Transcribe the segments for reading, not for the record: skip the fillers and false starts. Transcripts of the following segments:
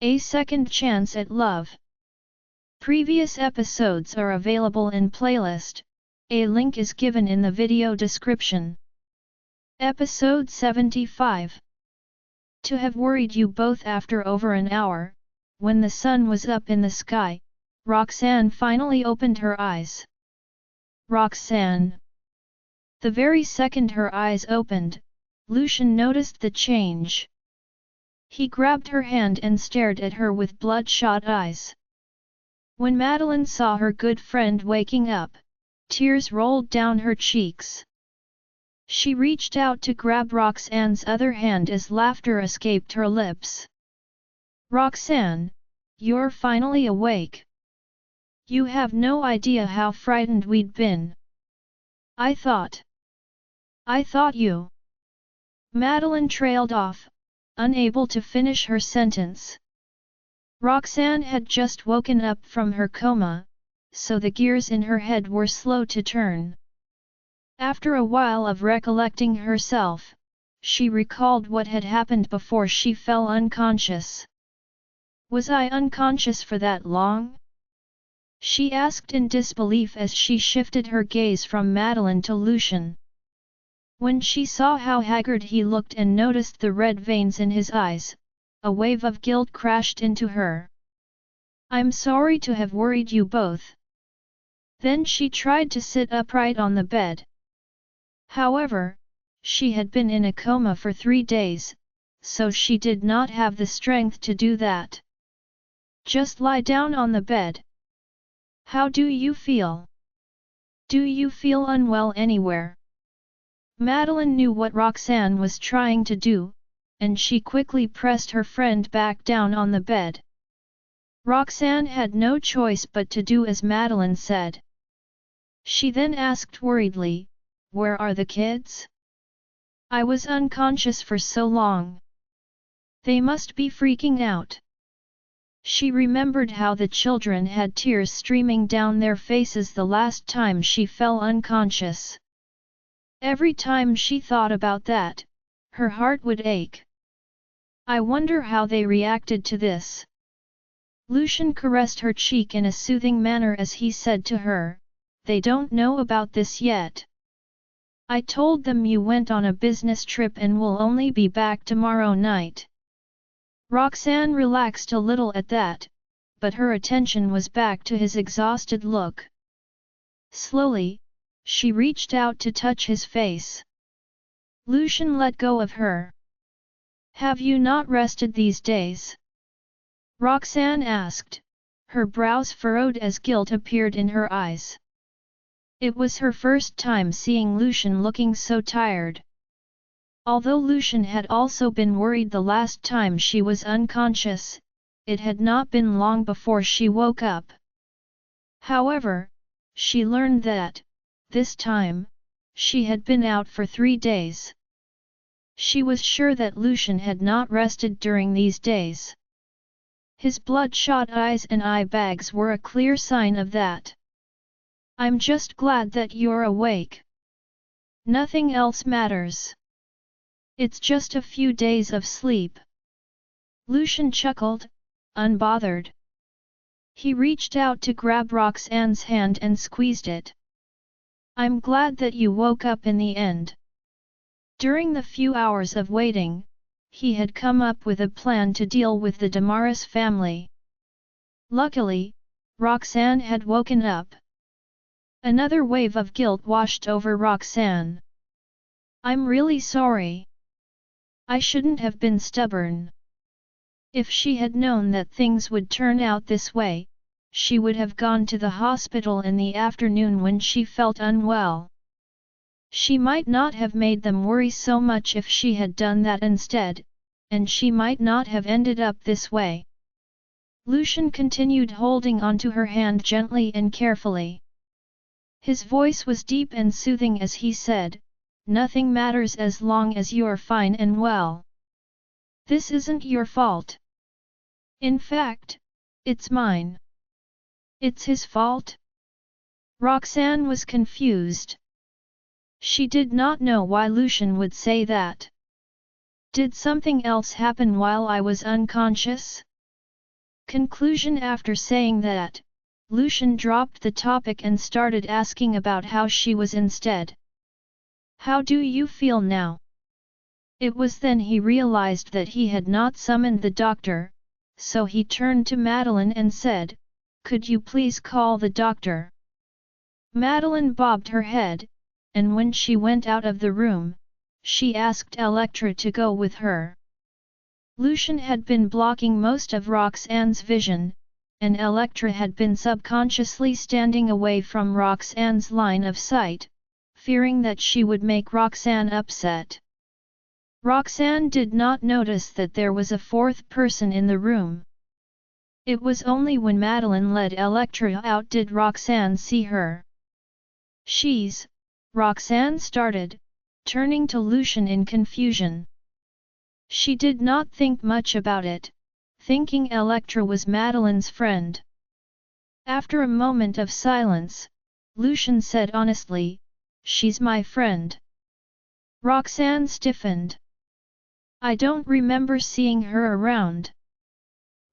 A Second Chance at Love. Previous episodes are available in playlist, a link is given in the video description. Episode 75. To have worried you both. After over an hour, when the sun was up in the sky, Roxanne finally opened her eyes. Roxanne. The very second her eyes opened, Lucian noticed the change. He grabbed her hand and stared at her with bloodshot eyes. When Madeline saw her good friend waking up, tears rolled down her cheeks. She reached out to grab Roxanne's other hand as laughter escaped her lips. Roxanne, you're finally awake. You have no idea how frightened we'd been. I thought you. Madeline trailed off, unable to finish her sentence. Roxanne had just woken up from her coma, so the gears in her head were slow to turn. After a while of recollecting herself, she recalled what had happened before she fell unconscious. Was I unconscious for that long? She asked in disbelief as she shifted her gaze from Madeline to Lucian. When she saw how haggard he looked and noticed the red veins in his eyes, a wave of guilt crashed into her. I'm sorry to have worried you both. Then she tried to sit upright on the bed. However, she had been in a coma for 3 days, so she did not have the strength to do that. Just lie down on the bed. How do you feel? Do you feel unwell anywhere? Madeline knew what Roxanne was trying to do, and she quickly pressed her friend back down on the bed. Roxanne had no choice but to do as Madeline said. She then asked worriedly, "Where are the kids? I was unconscious for so long. They must be freaking out." She remembered how the children had tears streaming down their faces the last time she fell unconscious. Every time she thought about that, her heart would ache. I wonder how they reacted to this. Lucian caressed her cheek in a soothing manner as he said to her, "They don't know about this yet. I told them you went on a business trip and will only be back tomorrow night." Roxanne relaxed a little at that, but her attention was back to his exhausted look. Slowly, she reached out to touch his face. Lucian let go of her. "Have you not rested these days?" Roxanne asked, her brows furrowed as guilt appeared in her eyes. It was her first time seeing Lucian looking so tired. Although Lucian had also been worried the last time she was unconscious, it had not been long before she woke up. However, she learned that, this time, she had been out for 3 days. She was sure that Lucian had not rested during these days. His bloodshot eyes and eye bags were a clear sign of that. "I'm just glad that you're awake. Nothing else matters. It's just a few days of sleep." Lucian chuckled, unbothered. He reached out to grab Roxanne's hand and squeezed it. "I'm glad that you woke up in the end." During the few hours of waiting, he had come up with a plan to deal with the Damaris family. Luckily, Roxanne had woken up. Another wave of guilt washed over Roxanne. "I'm really sorry. I shouldn't have been stubborn." If she had known that things would turn out this way, she would have gone to the hospital in the afternoon when she felt unwell. She might not have made them worry so much if she had done that instead, and she might not have ended up this way. Lucian continued holding onto her hand gently and carefully. His voice was deep and soothing as he said, "Nothing matters as long as you're fine and well. This isn't your fault. In fact, it's mine." "It's his fault?" Roxanne was confused. She did not know why Lucian would say that. "Did something else happen while I was unconscious?" Conclusion. After saying that, Lucian dropped the topic and started asking about how she was instead. How do you feel now? It was then he realized that he had not summoned the doctor, so he turned to Madeline and said, "Could you please call the doctor?" Madeline bobbed her head, and when she went out of the room, she asked Electra to go with her. Lucian had been blocking most of Roxanne's vision, and Electra had been subconsciously standing away from Roxanne's line of sight, fearing that she would make Roxanne upset. Roxanne did not notice that there was a fourth person in the room. It was only when Madeline led Electra out did Roxanne see her. "She's..." Roxanne started, turning to Lucian in confusion. She did not think much about it, thinking Electra was Madeline's friend. After a moment of silence, Lucian said honestly, "She's my friend." Roxanne stiffened. "I don't remember seeing her around."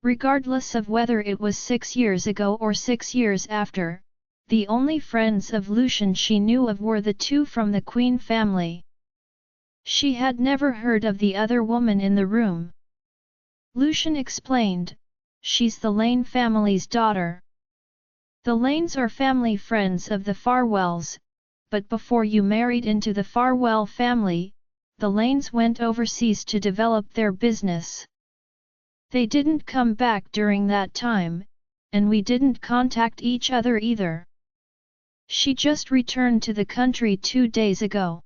Regardless of whether it was 6 years ago or 6 years after, the only friends of Lucian she knew of were the two from the Queen family. She had never heard of the other woman in the room. Lucian explained, "She's the Lane family's daughter. The Lanes are family friends of the Farwells, but before you married into the Farwell family, the Lanes went overseas to develop their business. They didn't come back during that time, and we didn't contact each other either. She just returned to the country 2 days ago."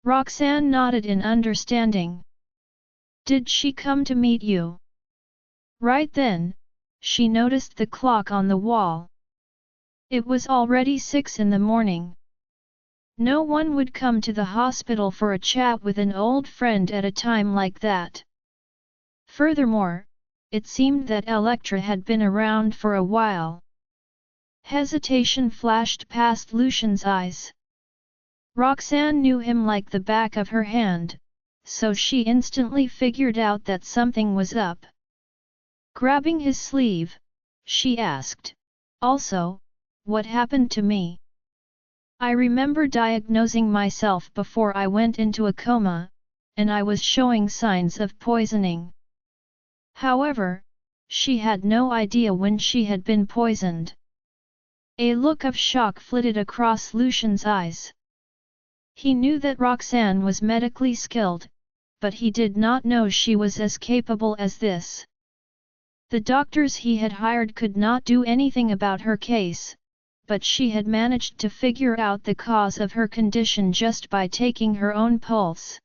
Roxanne nodded in understanding. "Did she come to meet you?" Right then, she noticed the clock on the wall. It was already 6 in the morning. No one would come to the hospital for a chat with an old friend at a time like that. Furthermore, it seemed that Electra had been around for a while. Hesitation flashed past Lucian's eyes. Roxanne knew him like the back of her hand, so she instantly figured out that something was up. Grabbing his sleeve, she asked, "Also, what happened to me? I remember diagnosing myself before I went into a coma, and I was showing signs of poisoning." However, she had no idea when she had been poisoned. A look of shock flitted across Lucian's eyes. He knew that Roxanne was medically skilled, but he did not know she was as capable as this. The doctors he had hired could not do anything about her case, but she had managed to figure out the cause of her condition just by taking her own pulse.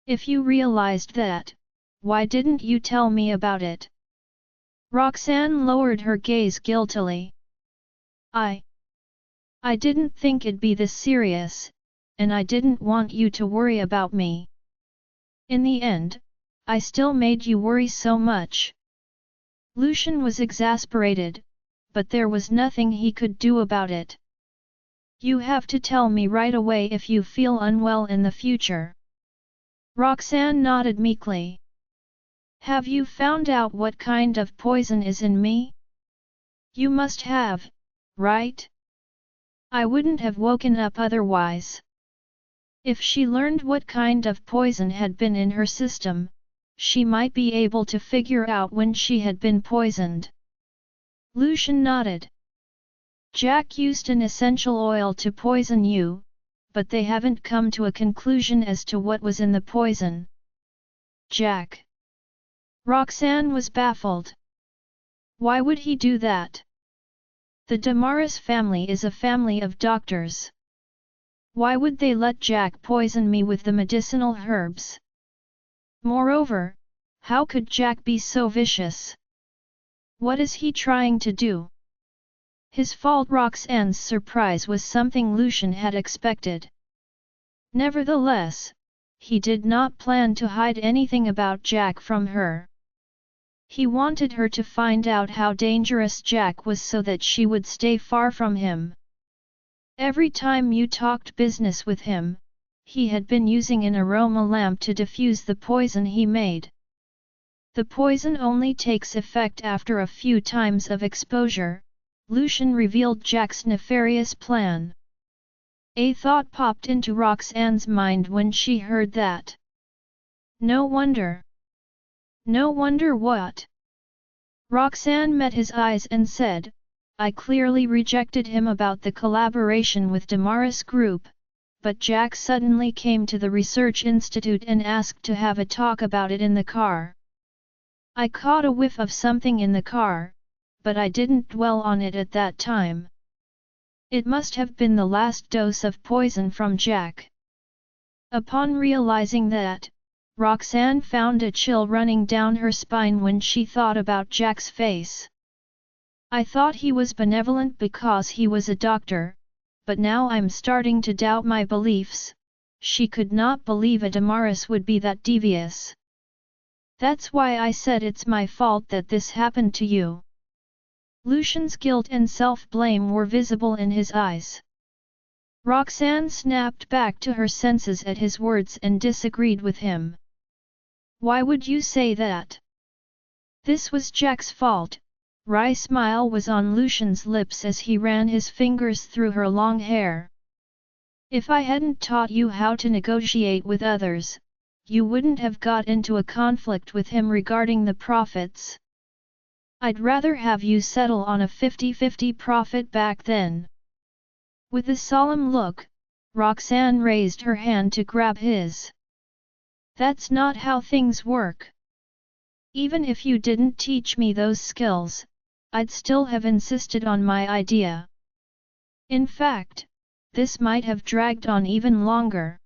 "If you realized that, why didn't you tell me about it?" Roxanne lowered her gaze guiltily. I didn't think it'd be this serious, and I didn't want you to worry about me. In the end, I still made you worry so much." Lucian was exasperated, but there was nothing he could do about it. "You have to tell me right away if you feel unwell in the future." Roxanne nodded meekly. "Have you found out what kind of poison is in me? You must have, right? I wouldn't have woken up otherwise." If she learned what kind of poison had been in her system, she might be able to figure out when she had been poisoned. Lucian nodded. "Jack used an essential oil to poison you, but they haven't come to a conclusion as to what was in the poison." "Jack?" Roxanne was baffled. "Why would he do that? The Damaris family is a family of doctors. Why would they let Jack poison me with the medicinal herbs? Moreover, how could Jack be so vicious? What is he trying to do?" His fault. Roxanne's surprise was something Lucian had expected. Nevertheless, he did not plan to hide anything about Jack from her. He wanted her to find out how dangerous Jack was so that she would stay far from him. Every time you talked business with him, he had been using an aroma lamp to diffuse the poison he made. The poison only takes effect after a few times of exposure, Lucian revealed Jack's nefarious plan. A thought popped into Roxanne's mind when she heard that. No wonder. No wonder what? Roxanne met his eyes and said, I clearly rejected him about the collaboration with Damaris Group, but Jack suddenly came to the research institute and asked to have a talk about it in the car. I caught a whiff of something in the car, but I didn't dwell on it at that time. It must have been the last dose of poison from Jack. Upon realizing that, Roxanne found a chill running down her spine when she thought about Jack's face. I thought he was benevolent because he was a doctor, but now I'm starting to doubt my beliefs. She could not believe a Damaris would be that devious. That's why I said it's my fault that this happened to you. Lucian's guilt and self-blame were visible in his eyes. Roxanne snapped back to her senses at his words and disagreed with him. Why would you say that? This was Jack's fault. Wry smile was on Lucian's lips as he ran his fingers through her long hair. If I hadn't taught you how to negotiate with others, you wouldn't have got into a conflict with him regarding the profits. I'd rather have you settle on a 50-50 profit back then. With a solemn look, Roxanne raised her hand to grab his. That's not how things work. Even if you didn't teach me those skills, I'd still have insisted on my idea. In fact, this might have dragged on even longer.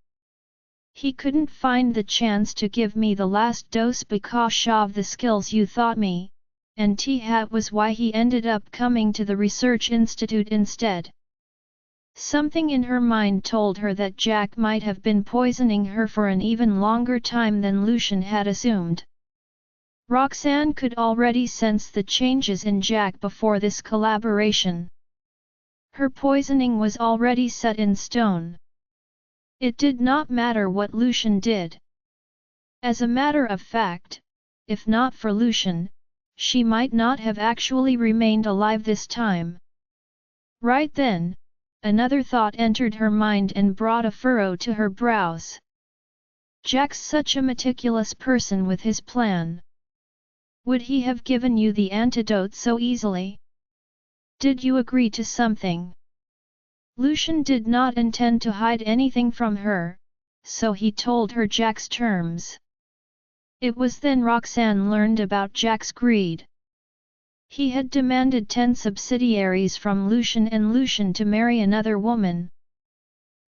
He couldn't find the chance to give me the last dose because of the skills you taught me, and that was why he ended up coming to the research institute instead. Something in her mind told her that Jack might have been poisoning her for an even longer time than Lucian had assumed. Roxanne could already sense the changes in Jack before this collaboration. Her poisoning was already set in stone. It did not matter what Lucian did. As a matter of fact, if not for Lucian, she might not have actually remained alive this time. Right then, another thought entered her mind and brought a furrow to her brows. Jack's such a meticulous person with his plan. Would he have given you the antidote so easily? Did you agree to something? Lucian did not intend to hide anything from her, so he told her Jack's terms. It was then Roxanne learned about Jack's greed. He had demanded 10 subsidiaries from Lucian and Lucian to marry another woman.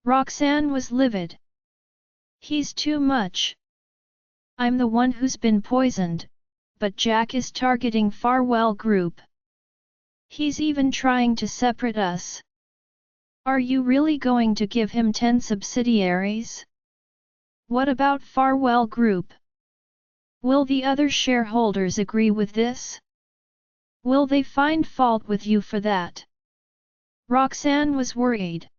Roxanne was livid. He's too much. I'm the one who's been poisoned, but Jack is targeting Farwell Group. He's even trying to separate us. Are you really going to give him 10 subsidiaries? What about Farwell Group? Will the other shareholders agree with this? Will they find fault with you for that? Roxanne was worried.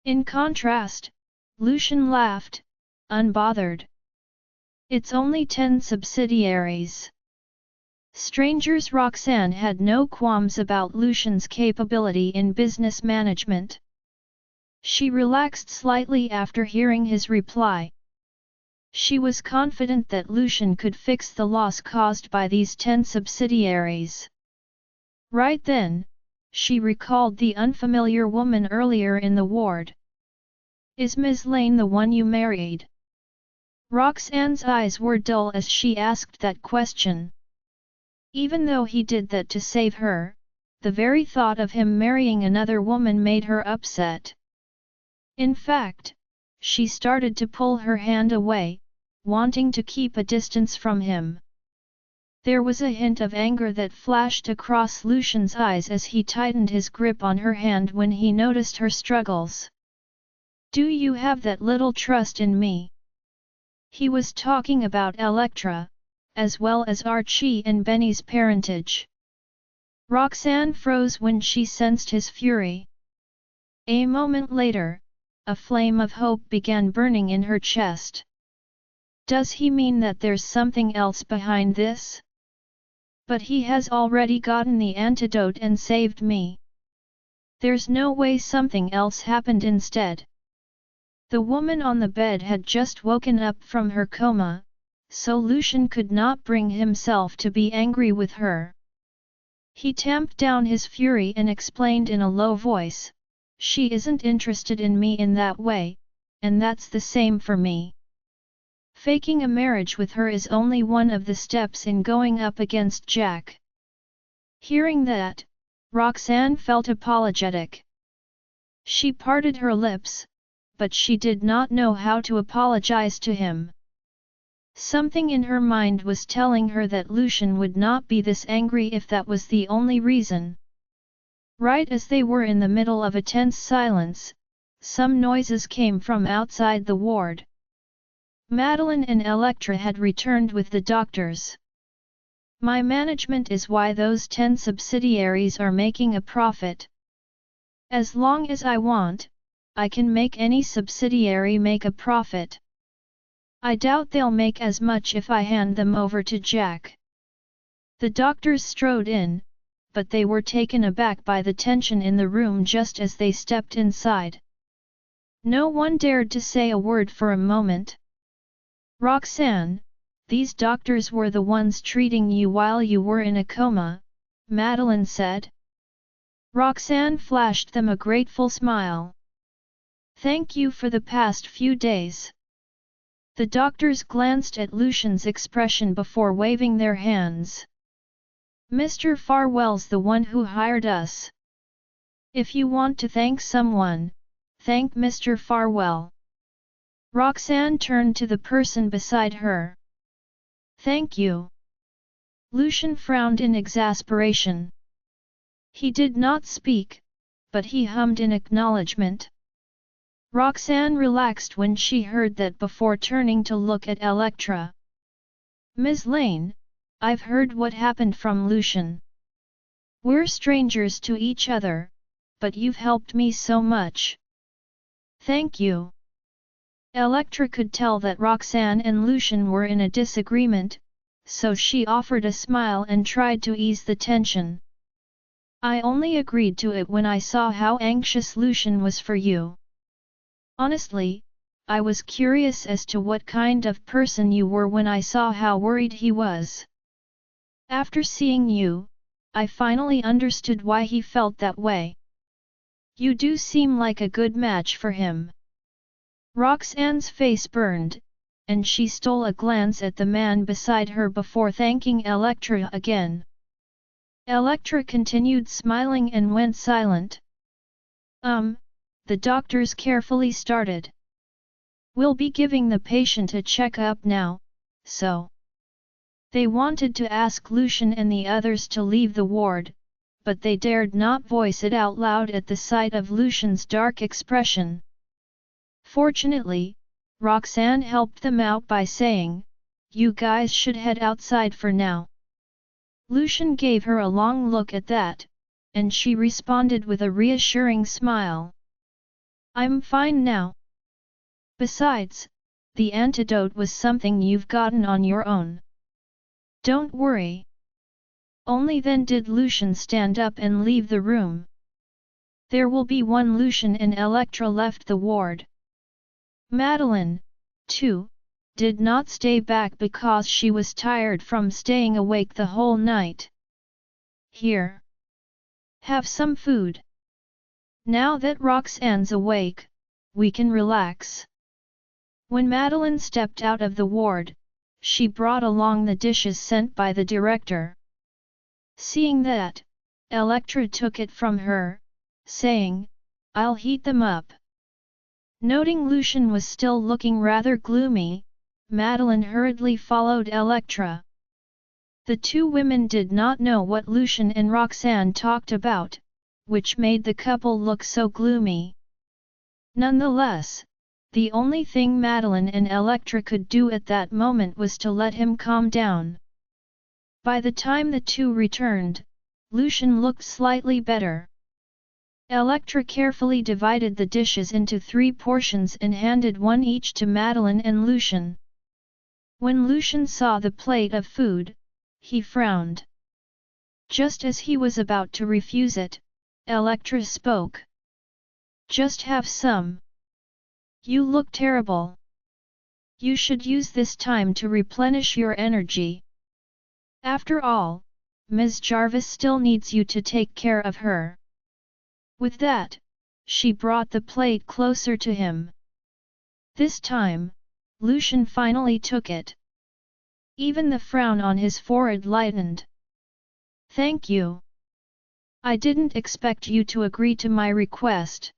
In contrast, Lucian laughed, unbothered. It's only 10 subsidiaries. Strangers. Roxanne had no qualms about Lucian's capability in business management. She relaxed slightly after hearing his reply. She was confident that Lucian could fix the loss caused by these 10 subsidiaries. Right then, she recalled the unfamiliar woman earlier in the ward. Is Ms. Lane the one you married? Roxanne's eyes were dull as she asked that question. Even though he did that to save her, the very thought of him marrying another woman made her upset. In fact, she started to pull her hand away, wanting to keep a distance from him. There was a hint of anger that flashed across Lucian's eyes as he tightened his grip on her hand when he noticed her struggles. Do you have that little trust in me? He was talking about Electra, as well as Archie and Benny's parentage. Roxanne froze when she sensed his fury. A moment later, a flame of hope began burning in her chest. Does he mean that there's something else behind this? But he has already gotten the antidote and saved me. There's no way something else happened instead. The woman on the bed had just woken up from her coma, so Lucian could not bring himself to be angry with her. He tamped down his fury and explained in a low voice, "She isn't interested in me in that way, and that's the same for me. Faking a marriage with her is only one of the steps in going up against Jack." Hearing that, Roxanne felt apologetic. She parted her lips, but she did not know how to apologize to him. Something in her mind was telling her that Lucian would not be this angry if that was the only reason. Right as they were in the middle of a tense silence, some noises came from outside the ward. Madeline and Electra had returned with the doctors. "My management is why those 10 subsidiaries are making a profit. As long as I want, I can make any subsidiary make a profit. I doubt they'll make as much if I hand them over to Jack." The doctors strode in, but they were taken aback by the tension in the room just as they stepped inside. No one dared to say a word for a moment. "Roxanne, these doctors were the ones treating you while you were in a coma," Madeline said. Roxanne flashed them a grateful smile. "Thank you for the past few days." The doctors glanced at Lucian's expression before waving their hands. "Mr. Farwell's the one who hired us. If you want to thank someone, thank Mr. Farwell." Roxanne turned to the person beside her. "Thank you." Lucian frowned in exasperation. He did not speak, but he hummed in acknowledgement. Roxanne relaxed when she heard that before turning to look at Electra. "Ms. Lane, I've heard what happened from Lucian. We're strangers to each other, but you've helped me so much." "Thank you." Electra could tell that Roxanne and Lucian were in a disagreement, so she offered a smile and tried to ease the tension. "I only agreed to it when I saw how anxious Lucian was for you. Honestly, I was curious as to what kind of person you were when I saw how worried he was. After seeing you, I finally understood why he felt that way. You do seem like a good match for him." Roxanne's face burned, and she stole a glance at the man beside her before thanking Electra again. Electra continued smiling and went silent. The doctors carefully started. "We'll be giving the patient a check-up now, so." They wanted to ask Lucian and the others to leave the ward, but they dared not voice it out loud at the sight of Lucian's dark expression. Fortunately, Roxanne helped them out by saying, "You guys should head outside for now." Lucian gave her a long look at that, and she responded with a reassuring smile. "I'm fine now. Besides, the antidote was something you've gotten on your own. Don't worry." Only then did Lucian stand up and leave the room. There will be one. Lucian and Electra left the ward. Madeline, too, did not stay back because she was tired from staying awake the whole night. "Here. Have some food. Now that Roxanne's awake, we can relax." When Madeline stepped out of the ward, she brought along the dishes sent by the director. Seeing that, Electra took it from her, saying, "I'll heat them up." Noting Lucian was still looking rather gloomy, Madeline hurriedly followed Electra. The two women did not know what Lucian and Roxanne talked about, which made the couple look so gloomy. Nonetheless, the only thing Madeline and Electra could do at that moment was to let him calm down. By the time the two returned, Lucian looked slightly better. Electra carefully divided the dishes into 3 portions and handed one each to Madeline and Lucian. When Lucian saw the plate of food, he frowned. Just as he was about to refuse it, Electra spoke. Just have some. You look terrible. You should use this time to replenish your energy. After all, Ms. Jarvis still needs you to take care of her. With that, she brought the plate closer to him. This time, Lucian finally took it. Even the frown on his forehead lightened. Thank you. I didn't expect you to agree to my request.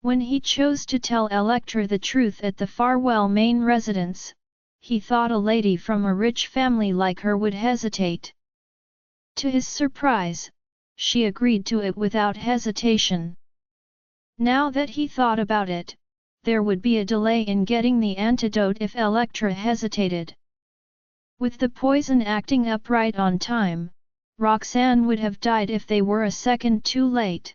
When he chose to tell Electra the truth at the Farwell main residence, he thought a lady from a rich family like her would hesitate. To his surprise, she agreed to it without hesitation. Now that he thought about it, there would be a delay in getting the antidote if Electra hesitated. With the poison acting up right on time, Roxanne would have died if they were a second too late.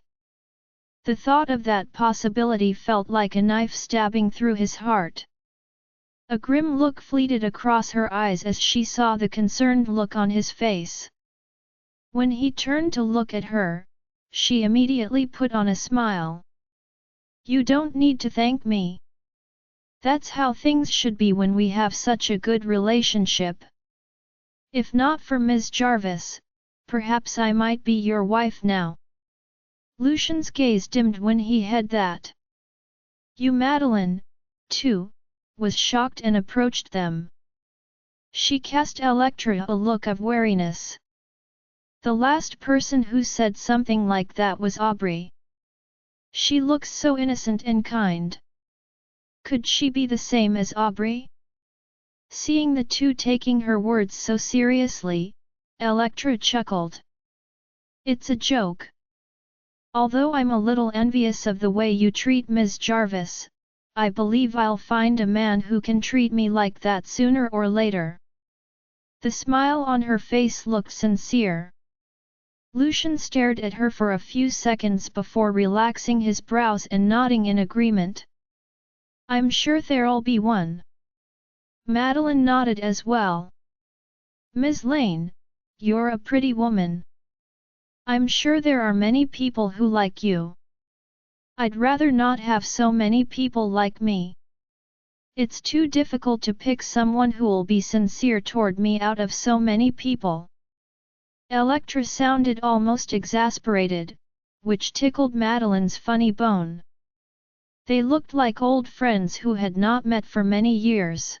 The thought of that possibility felt like a knife stabbing through his heart. A grim look fleeted across her eyes as she saw the concerned look on his face. When he turned to look at her, she immediately put on a smile. You don't need to thank me. That's how things should be when we have such a good relationship. If not for Ms. Jarvis, perhaps I might be your wife now. Lucian's gaze dimmed when he had that. You Madeline, too, was shocked and approached them. She cast Electra a look of wariness. The last person who said something like that was Aubrey. She looks so innocent and kind. Could she be the same as Aubrey? Seeing the two taking her words so seriously, Electra chuckled. It's a joke. Although I'm a little envious of the way you treat Ms. Jarvis, I believe I'll find a man who can treat me like that sooner or later. The smile on her face looked sincere. Lucian stared at her for a few seconds before relaxing his brows and nodding in agreement. I'm sure there'll be one. Madeline nodded as well. Ms. Lane, you're a pretty woman. I'm sure there are many people who like you. I'd rather not have so many people like me. It's too difficult to pick someone who'll be sincere toward me out of so many people. Electra sounded almost exasperated, which tickled Madeline's funny bone. They looked like old friends who had not met for many years.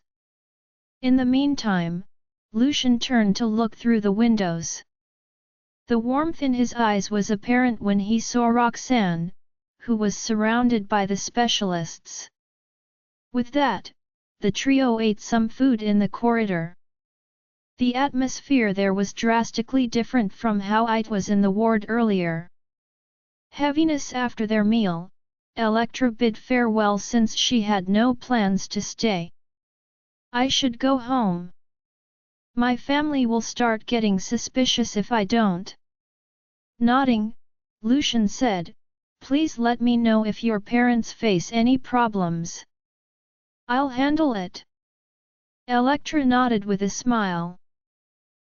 In the meantime, Lucian turned to look through the windows. The warmth in his eyes was apparent when he saw Roxanne, who was surrounded by the specialists. With that, the trio ate some food in the corridor. The atmosphere there was drastically different from how it was in the ward earlier. Heaviness after their meal, Electra bid farewell since she had no plans to stay. I should go home. My family will start getting suspicious if I don't. Nodding, Lucian said, please let me know if your parents face any problems. I'll handle it. Electra nodded with a smile.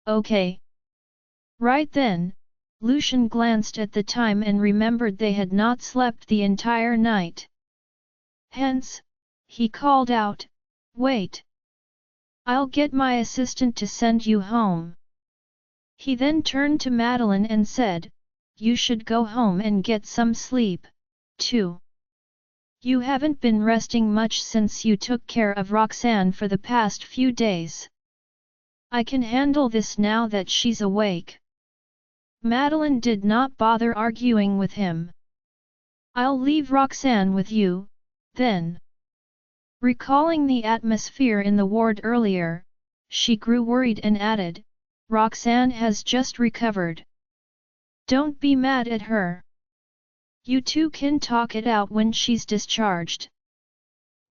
Okay. Right then, Lucian glanced at the time and remembered they had not slept the entire night. Hence, he called out, wait. I'll get my assistant to send you home. He then turned to Madeline and said, you should go home and get some sleep, too. You haven't been resting much since you took care of Roxanne for the past few days. I can handle this now that she's awake. Madeline did not bother arguing with him. I'll leave Roxanne with you, then. Recalling the atmosphere in the ward earlier, she grew worried and added, Roxanne has just recovered. Don't be mad at her. You two can talk it out when she's discharged.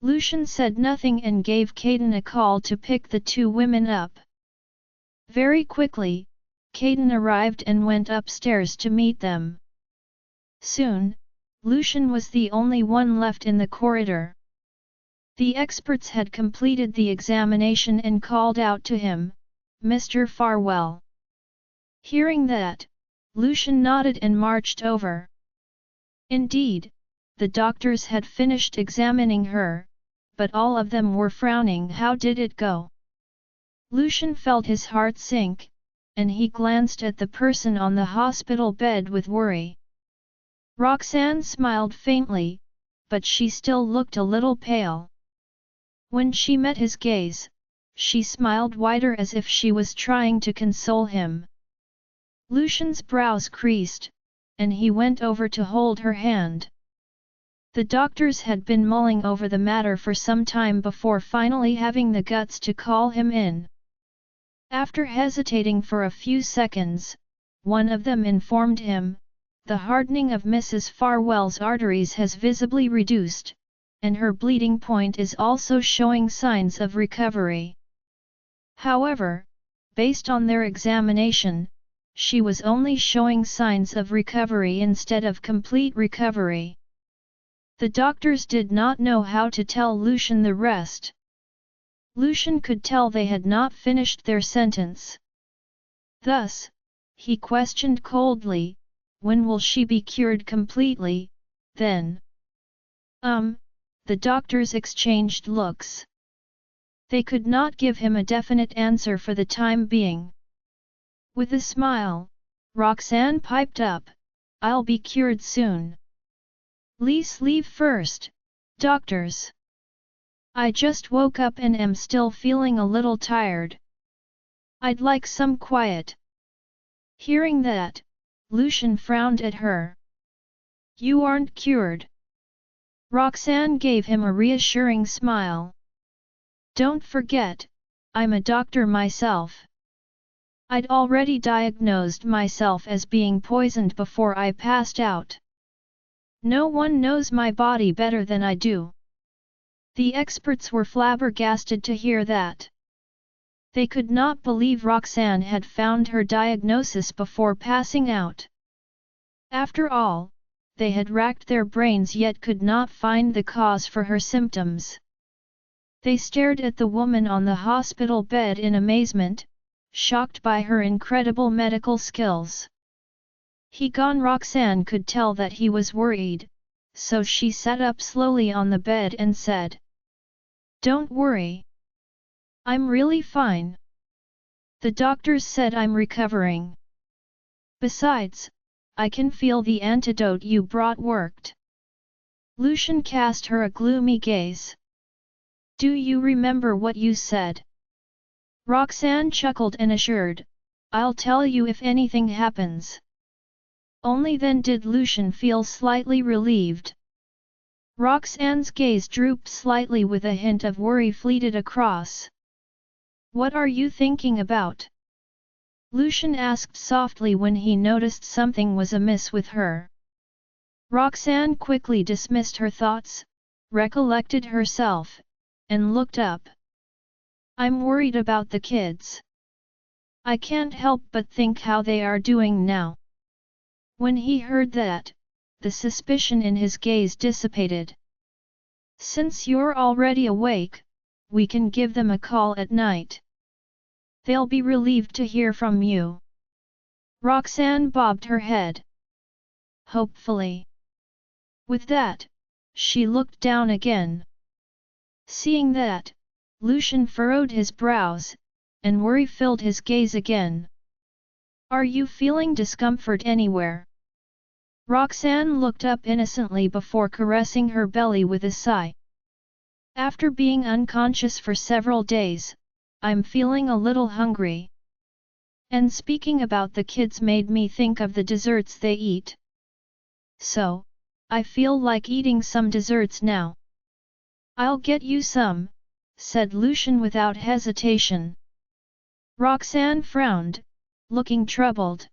Lucian said nothing and gave Caden a call to pick the two women up. Very quickly, Caden arrived and went upstairs to meet them. Soon, Lucian was the only one left in the corridor. The experts had completed the examination and called out to him, "Mr. Farwell." Hearing that, Lucian nodded and marched over. Indeed, the doctors had finished examining her, but all of them were frowning. How did it go? Lucian felt his heart sink, and he glanced at the person on the hospital bed with worry. Roxanne smiled faintly, but she still looked a little pale. When she met his gaze, she smiled wider as if she was trying to console him. Lucian's brows creased, and he went over to hold her hand. The doctors had been mulling over the matter for some time before finally having the guts to call him in. After hesitating for a few seconds, one of them informed him, "The hardening of Mrs. Farwell's arteries has visibly reduced, and her bleeding point is also showing signs of recovery. However, based on their examination, she was only showing signs of recovery instead of complete recovery." The doctors did not know how to tell Lucian the rest. Lucian could tell they had not finished their sentence. Thus, he questioned coldly, "When will she be cured completely, then?" The doctors exchanged looks. They could not give him a definite answer for the time being. With a smile, Roxanne piped up, "I'll be cured soon. Please leave first, doctors. I just woke up and am still feeling a little tired. I'd like some quiet." Hearing that, Lucian frowned at her. "You aren't cured." Roxanne gave him a reassuring smile. "Don't forget, I'm a doctor myself. I'd already diagnosed myself as being poisoned before I passed out. No one knows my body better than I do." The experts were flabbergasted to hear that. They could not believe Roxanne had found her diagnosis before passing out. After all, they had racked their brains yet could not find the cause for her symptoms. They stared at the woman on the hospital bed in amazement, shocked by her incredible medical skills. Roxanne could tell that he was worried, so she sat up slowly on the bed and said, "Don't worry. I'm really fine. The doctors said I'm recovering. Besides, I can feel the antidote you brought worked." Lucian cast her a gloomy gaze. "Do you remember what you said?" Roxanne chuckled and assured, "I'll tell you if anything happens." Only then did Lucian feel slightly relieved. Roxanne's gaze drooped slightly with a hint of worry fleeted across. "What are you thinking about?" Lucian asked softly when he noticed something was amiss with her. Roxanne quickly dismissed her thoughts, recollected herself, and looked up. "I'm worried about the kids. I can't help but think how they are doing now." When he heard that, the suspicion in his gaze dissipated. "Since you're already awake, we can give them a call at night. They'll be relieved to hear from you." Roxanne bobbed her head. "Hopefully." With that, she looked down again. Seeing that, Lucian furrowed his brows, and worry filled his gaze again. "Are you feeling discomfort anywhere?" Roxanne looked up innocently before caressing her belly with a sigh. "After being unconscious for several days, I'm feeling a little hungry. And speaking about the kids made me think of the desserts they eat. So, I feel like eating some desserts now." "I'll get you some," said Lucian without hesitation. Roxanne frowned, looking troubled.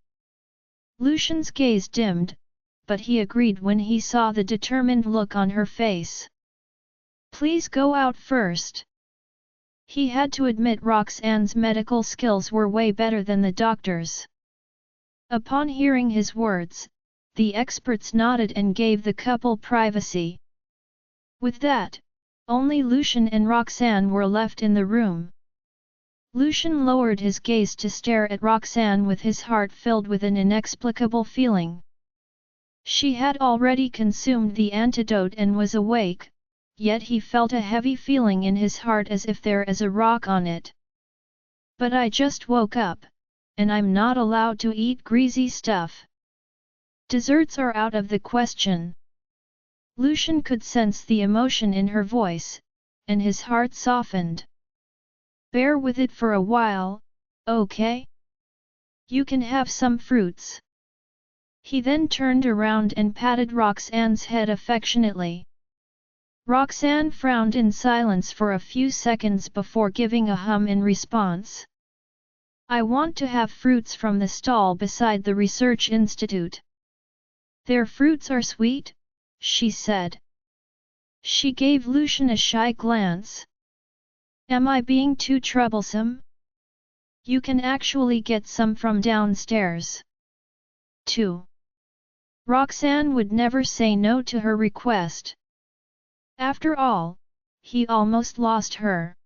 Lucian's gaze dimmed, but he agreed when he saw the determined look on her face. "Please go out first." He had to admit Roxanne's medical skills were way better than the doctor's. Upon hearing his words, the experts nodded and gave the couple privacy. With that, Only Lucian and Roxanne were left in the room. Lucian lowered his gaze to stare at Roxanne with his heart filled with an inexplicable feeling. She had already consumed the antidote and was awake, yet he felt a heavy feeling in his heart as if there is a rock on it. But I just woke up, and I'm not allowed to eat greasy stuff. Desserts are out of the question. Lucian could sense the emotion in her voice, and his heart softened. Bear with it for a while, okay? You can have some fruits. He then turned around and patted Roxanne's head affectionately. Roxanne frowned in silence for a few seconds before giving a hum in response. I want to have fruits from the stall beside the research institute. Their fruits are sweet, she said. She gave Lucian a shy glance. Am I being too troublesome? You can actually get some from downstairs. 2. Roxanne would never say no to her request. After all, he almost lost her.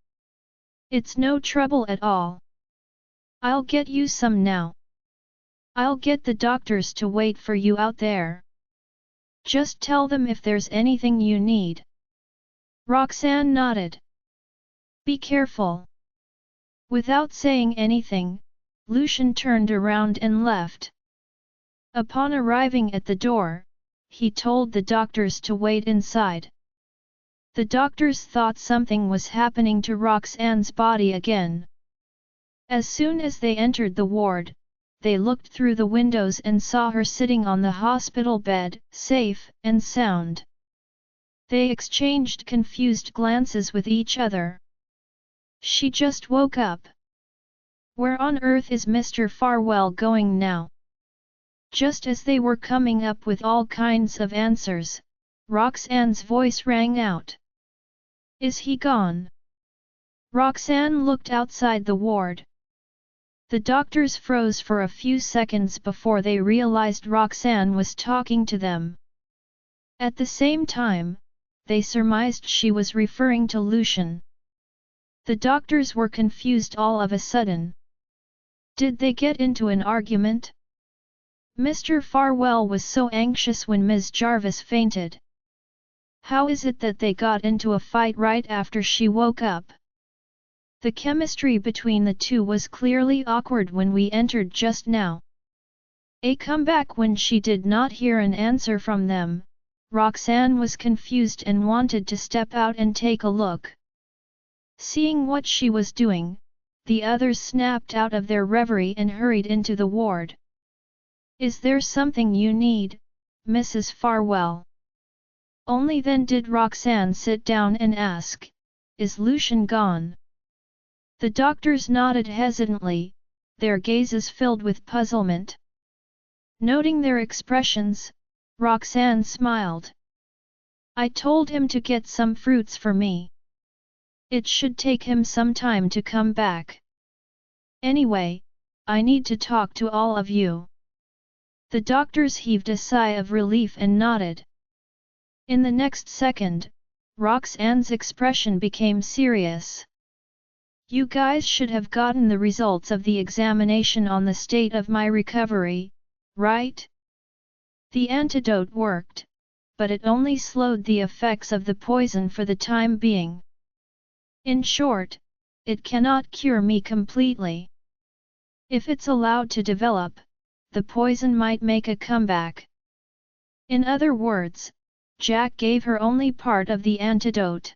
It's no trouble at all. I'll get you some now. I'll get the doctors to wait for you out there. Just tell them if there's anything you need. Roxanne nodded. Be careful. Without saying anything, Lucian turned around and left. Upon arriving at the door, he told the doctors to wait inside. The doctors thought something was happening to Roxanne's body again. As soon as they entered the ward, they looked through the windows and saw her sitting on the hospital bed, safe and sound. They exchanged confused glances with each other. She just woke up. Where on earth is Mr. Farwell going now? Just as they were coming up with all kinds of answers, Roxanne's voice rang out. Is he gone? Roxanne looked outside the ward. The doctors froze for a few seconds before they realized Roxanne was talking to them. At the same time, they surmised she was referring to Lucian. The doctors were confused all of a sudden. Did they get into an argument? Mr. Farwell was so anxious when Ms. Jarvis fainted. How is it that they got into a fight right after she woke up? The chemistry between the two was clearly awkward when we entered just now. A comeback when she did not hear an answer from them. Roxanne was confused and wanted to step out and take a look. Seeing what she was doing, the others snapped out of their reverie and hurried into the ward. Is there something you need, Mrs. Farwell? Only then did Roxanne sit down and ask, Is Lucian gone? The doctors nodded hesitantly, their gazes filled with puzzlement. Noting their expressions, Roxanne smiled. I told him to get some fruits for me. It should take him some time to come back. Anyway, I need to talk to all of you. The doctors heaved a sigh of relief and nodded. In the next second, Roxanne's expression became serious. You guys should have gotten the results of the examination on the state of my recovery, right? The antidote worked, but it only slowed the effects of the poison for the time being. In short, it cannot cure me completely. If it's allowed to develop, the poison might make a comeback. In other words, Jack gave her only part of the antidote.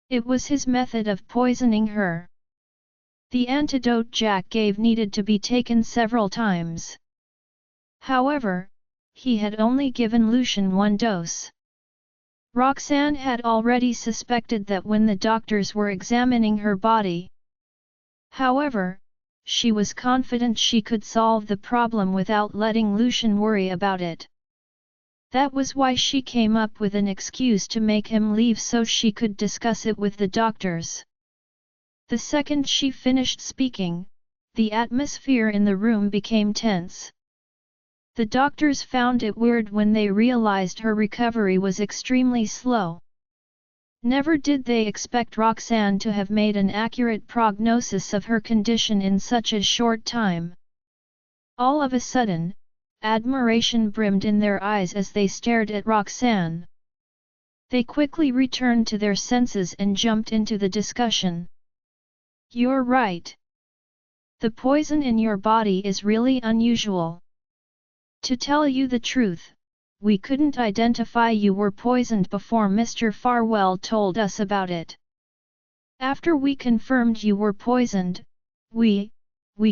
It was his method of poisoning her. The antidote Jack gave needed to be taken several times. However, he had only given Lucian one dose. Roxanne had already suspected that when the doctors were examining her body. However, she was confident she could solve the problem without letting Lucian worry about it. That was why she came up with an excuse to make him leave so she could discuss it with the doctors. The second she finished speaking, the atmosphere in the room became tense. The doctors found it weird when they realized her recovery was extremely slow. Never did they expect Roxanne to have made an accurate prognosis of her condition in such a short time. All of a sudden, admiration brimmed in their eyes as they stared at Roxanne. They quickly returned to their senses and jumped into the discussion. "You're right. The poison in your body is really unusual. To tell you the truth, we couldn't identify you were poisoned before Mr. Farwell told us about it. After we confirmed you were poisoned, we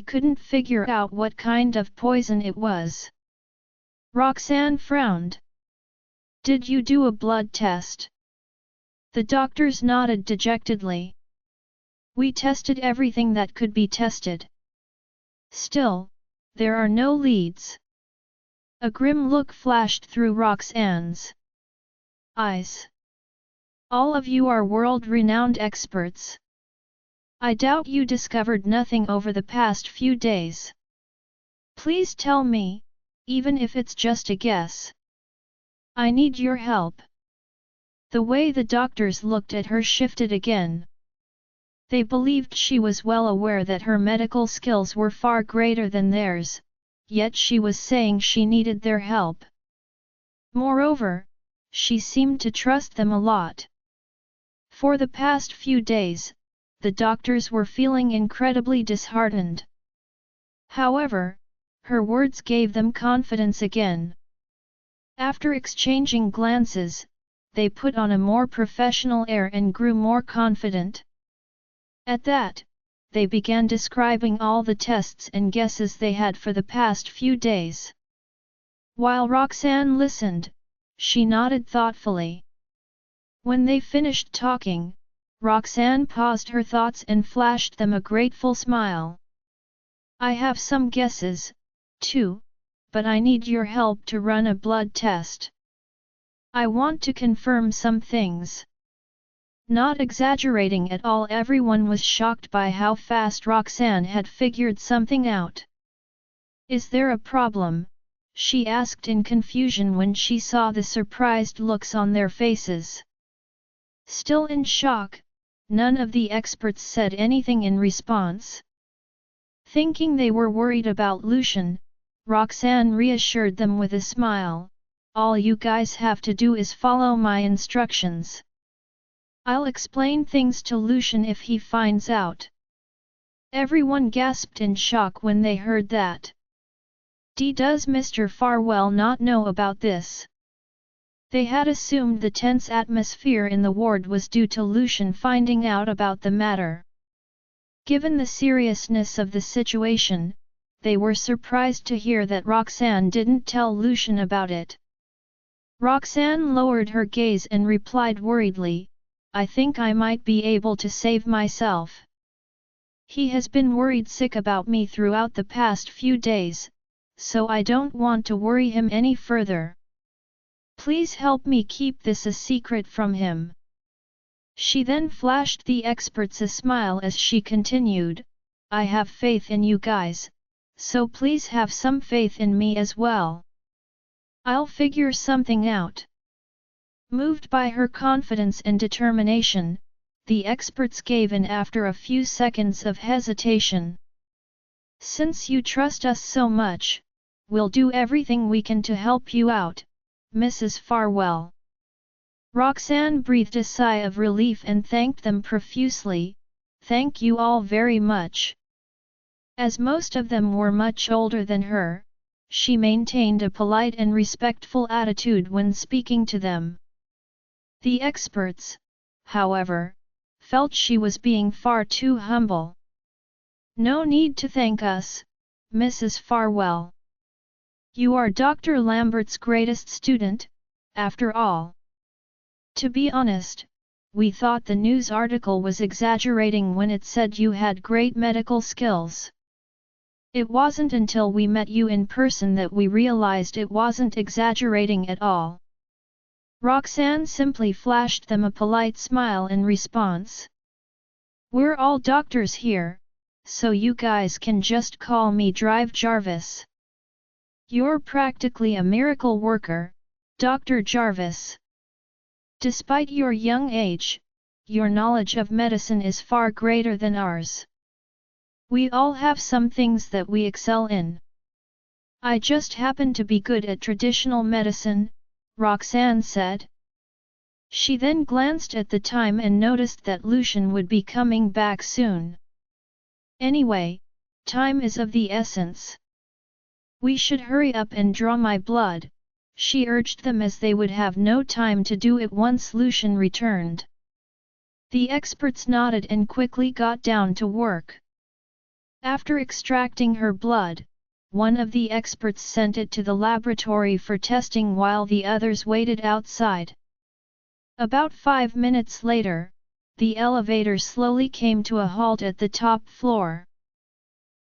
couldn't figure out what kind of poison it was." Roxanne frowned. "Did you do a blood test?" The doctors nodded dejectedly. "We tested everything that could be tested. Still, there are no leads." A grim look flashed through Roxanne's eyes. "All of you are world-renowned experts. I doubt you discovered nothing over the past few days. Please tell me, even if it's just a guess. I need your help." The way the doctors looked at her shifted again. They believed she was well aware that her medical skills were far greater than theirs, yet she was saying she needed their help. Moreover, she seemed to trust them a lot. For the past few days, the doctors were feeling incredibly disheartened. However, her words gave them confidence again. After exchanging glances, they put on a more professional air and grew more confident. At that, they began describing all the tests and guesses they had for the past few days. While Roxanne listened, she nodded thoughtfully. When they finished talking, Roxanne paused her thoughts and flashed them a grateful smile. "I have some guesses, too, but I need your help to run a blood test. I want to confirm some things." Not exaggerating at all, everyone was shocked by how fast Roxanne had figured something out. "Is there a problem?" she asked in confusion when she saw the surprised looks on their faces. Still in shock, none of the experts said anything in response. Thinking they were worried about Lucian, Roxanne reassured them with a smile, "All you guys have to do is follow my instructions. I'll explain things to Lucian if he finds out." Everyone gasped in shock when they heard that. Does Mr. Farwell not know about this? They had assumed the tense atmosphere in the ward was due to Lucian finding out about the matter. Given the seriousness of the situation, they were surprised to hear that Roxanne didn't tell Lucian about it. Roxanne lowered her gaze and replied worriedly, "I think I might be able to save myself. He has been worried sick about me throughout the past few days, so I don't want to worry him any further. Please help me keep this a secret from him." She then flashed the experts a smile as she continued, "I have faith in you guys, so please have some faith in me as well. I'll figure something out." Moved by her confidence and determination, the experts gave in after a few seconds of hesitation. "Since you trust us so much, we'll do everything we can to help you out, Mrs. Farwell." Roxanne breathed a sigh of relief and thanked them profusely, "Thank you all very much." As most of them were much older than her, she maintained a polite and respectful attitude when speaking to them. The experts, however, felt she was being far too humble. "No need to thank us, Mrs. Farwell. You are Dr. Lambert's greatest student, after all. To be honest, we thought the news article was exaggerating when it said you had great medical skills. It wasn't until we met you in person that we realized it wasn't exaggerating at all." Roxanne simply flashed them a polite smile in response. "We're all doctors here, so you guys can just call me Drive Jarvis. You're practically a miracle worker, Dr. Jarvis." Despite your young age, your knowledge of medicine is far greater than ours. We all have some things that we excel in. I just happen to be good at traditional medicine, Roxanne said. She then glanced at the time and noticed that Lucian would be coming back soon. Anyway, time is of the essence. We should hurry up and draw my blood, she urged them as they would have no time to do it once Lucian returned. The experts nodded and quickly got down to work. After extracting her blood, one of the experts sent it to the laboratory for testing while the others waited outside. About 5 minutes later, the elevator slowly came to a halt at the top floor.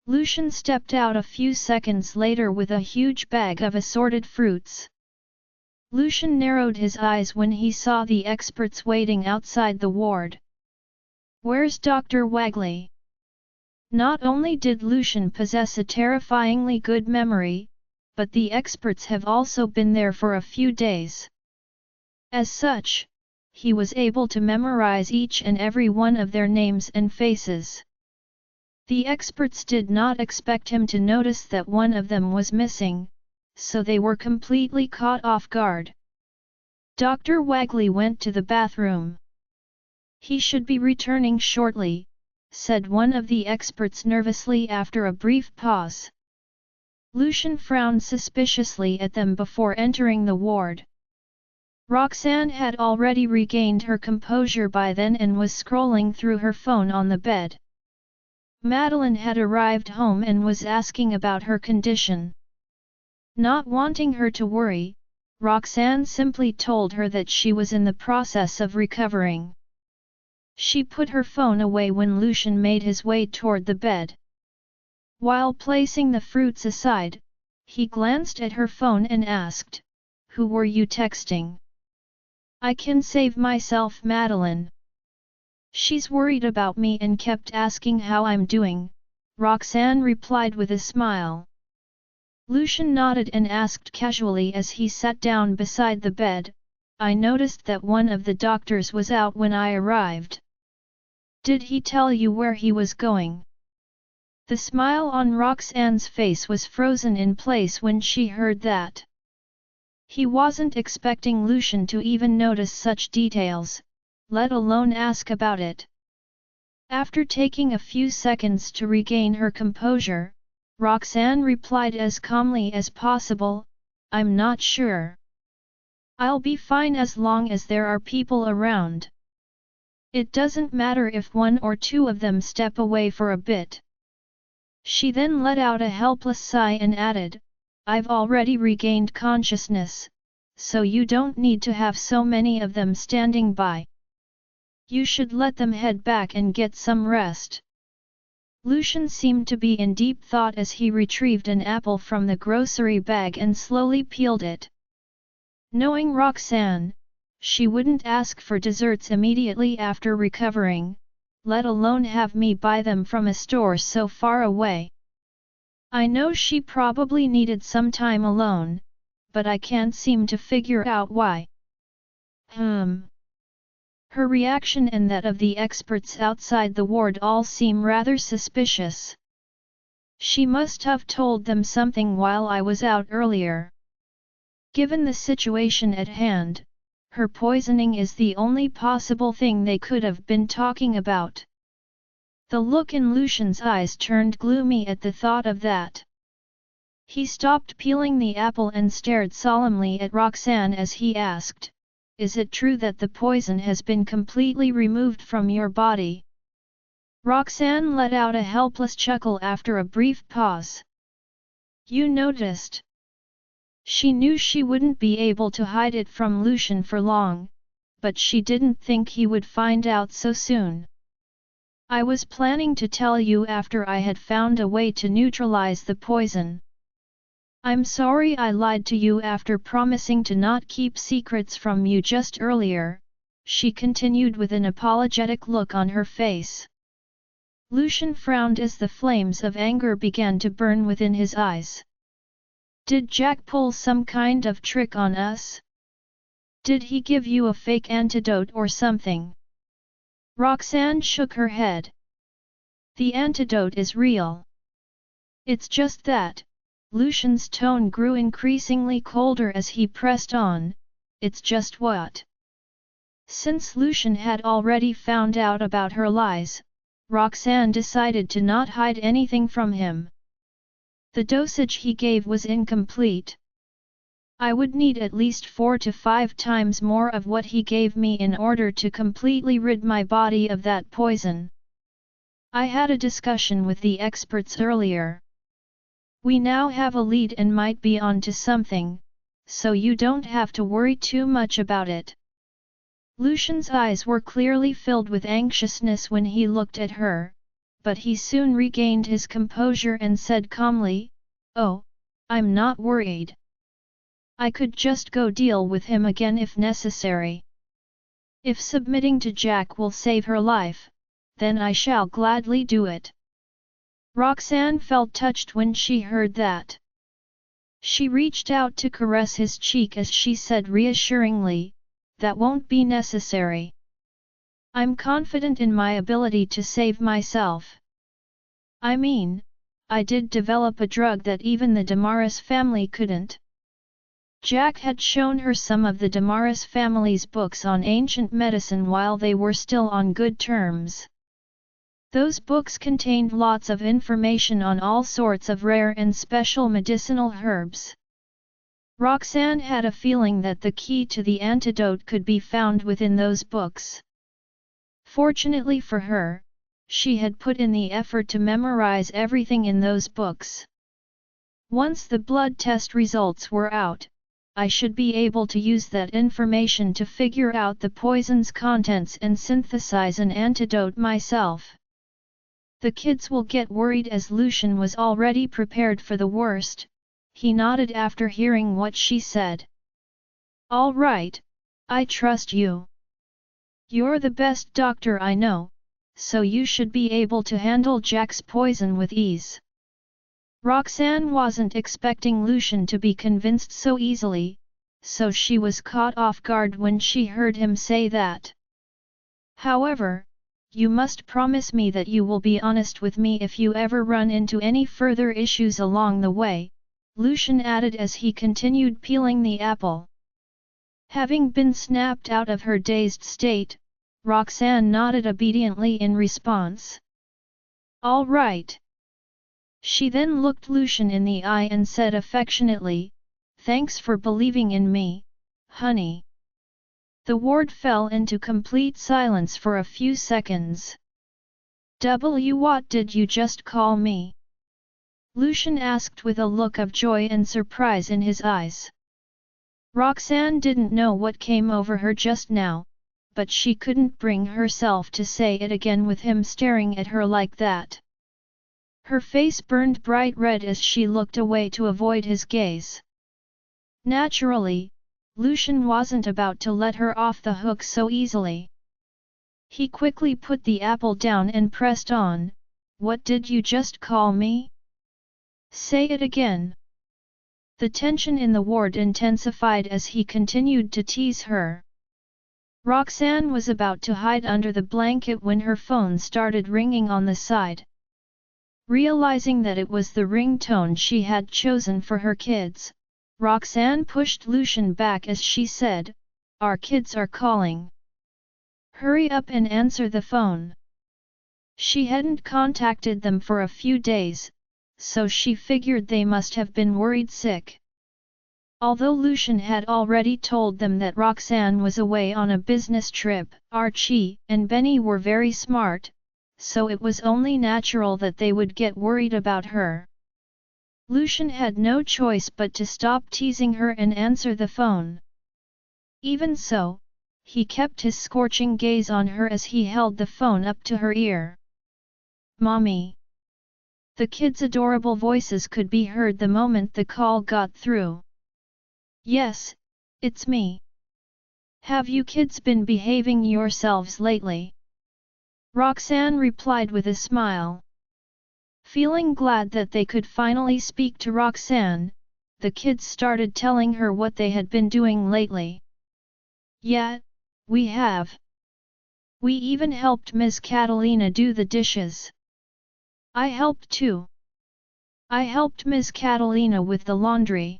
Lucian stepped out a few seconds later with a huge bag of assorted fruits. Lucian narrowed his eyes when he saw the experts waiting outside the ward. "Where's Dr. Wagley?" Not only did Lucian possess a terrifyingly good memory, but the experts have also been there for a few days. As such, he was able to memorize each and every one of their names and faces. The experts did not expect him to notice that one of them was missing, so they were completely caught off guard. Dr. Wagley went to the bathroom. "He should be returning shortly," said one of the experts nervously after a brief pause. Lucian frowned suspiciously at them before entering the ward. Roxanne had already regained her composure by then and was scrolling through her phone on the bed. Madeline had arrived home and was asking about her condition. Not wanting her to worry, Roxanne simply told her that she was in the process of recovering. She put her phone away when Lucian made his way toward the bed. While placing the fruits aside, he glanced at her phone and asked, "Who were you texting?" "I can save myself, Madeline. She's worried about me and kept asking how I'm doing," Roxanne replied with a smile. Lucian nodded and asked casually as he sat down beside the bed, "I noticed that one of the doctors was out when I arrived. Did he tell you where he was going?" The smile on Roxanne's face was frozen in place when she heard that. He wasn't expecting Lucian to even notice such details, let alone ask about it. After taking a few seconds to regain her composure, Roxanne replied as calmly as possible, "I'm not sure. I'll be fine as long as there are people around. It doesn't matter if one or two of them step away for a bit." She then let out a helpless sigh and added, "I've already regained consciousness, so you don't need to have so many of them standing by. You should let them head back and get some rest." Lucian seemed to be in deep thought as he retrieved an apple from the grocery bag and slowly peeled it. Knowing Roxanne, she wouldn't ask for desserts immediately after recovering, let alone have me buy them from a store so far away. I know she probably needed some time alone, but I can't seem to figure out why. Her reaction and that of the experts outside the ward all seem rather suspicious. She must have told them something while I was out earlier. Given the situation at hand, her poisoning is the only possible thing they could have been talking about. The look in Lucian's eyes turned gloomy at the thought of that. He stopped peeling the apple and stared solemnly at Roxanne as he asked, "Is it true that the poison has been completely removed from your body?" Roxanne let out a helpless chuckle after a brief pause. "You noticed?" She knew she wouldn't be able to hide it from Lucian for long, but she didn't think he would find out so soon. "I was planning to tell you after I had found a way to neutralize the poison. I'm sorry I lied to you after promising to not keep secrets from you just earlier," she continued with an apologetic look on her face. Lucian frowned as the flames of anger began to burn within his eyes. "Did Jack pull some kind of trick on us?" Did he give you a fake antidote or something? Roxanne shook her head. The antidote is real. It's just that, Lucian's tone grew increasingly colder as he pressed on, it's just what? Since Lucian had already found out about her lies, Roxanne decided to not hide anything from him. The dosage he gave was incomplete. I would need at least 4 to 5 times more of what he gave me in order to completely rid my body of that poison. I had a discussion with the experts earlier. We now have a lead and might be on to something, so you don't have to worry too much about it. Lucian's eyes were clearly filled with anxiousness when he looked at her, but he soon regained his composure and said calmly, "Oh, I'm not worried. I could just go deal with him again if necessary. If submitting to Jack will save her life, then I shall gladly do it." Roxanne felt touched when she heard that. She reached out to caress his cheek as she said reassuringly, "That won't be necessary. I'm confident in my ability to save myself. I mean, I did develop a drug that even the Damaris family couldn't." Jack had shown her some of the Damaris family's books on ancient medicine while they were still on good terms. Those books contained lots of information on all sorts of rare and special medicinal herbs. Roxanne had a feeling that the key to the antidote could be found within those books. Fortunately for her, she had put in the effort to memorize everything in those books. Once the blood test results were out, I should be able to use that information to figure out the poison's contents and synthesize an antidote myself. The kids will get worried as Lucian was already prepared for the worst. He nodded after hearing what she said. "All right, I trust you. You're the best doctor I know, so you should be able to handle Jack's poison with ease." Roxanne wasn't expecting Lucian to be convinced so easily, so she was caught off guard when she heard him say that. "However, you must promise me that you will be honest with me if you ever run into any further issues along the way," Lucian added as he continued peeling the apple. Having been snapped out of her dazed state, Roxanne nodded obediently in response. "All right." She then looked Lucian in the eye and said affectionately, "Thanks for believing in me, honey." The ward fell into complete silence for a few seconds. What did you just call me?" Lucian asked with a look of joy and surprise in his eyes. Roxanne didn't know what came over her just now, but she couldn't bring herself to say it again with him staring at her like that. Her face burned bright red as she looked away to avoid his gaze. Naturally, Lucian wasn't about to let her off the hook so easily. He quickly put the apple down and pressed on, "What did you just call me? Say it again." The tension in the ward intensified as he continued to tease her. Roxanne was about to hide under the blanket when her phone started ringing on the side. Realizing that it was the ringtone she had chosen for her kids, Roxanne pushed Lucian back as she said, "Our kids are calling. Hurry up and answer the phone." She hadn't contacted them for a few days, so she figured they must have been worried sick. Although Lucian had already told them that Roxanne was away on a business trip, Archie and Benny were very smart, so it was only natural that they would get worried about her. Lucian had no choice but to stop teasing her and answer the phone. Even so, he kept his scorching gaze on her as he held the phone up to her ear. "Mommy!" The kids' adorable voices could be heard the moment the call got through. "Yes, it's me. Have you kids been behaving yourselves lately?" Roxanne replied with a smile. Feeling glad that they could finally speak to Roxanne, the kids started telling her what they had been doing lately. Yeah, we have. We even helped Miss Catalina do the dishes. I helped too. I helped Miss Catalina with the laundry.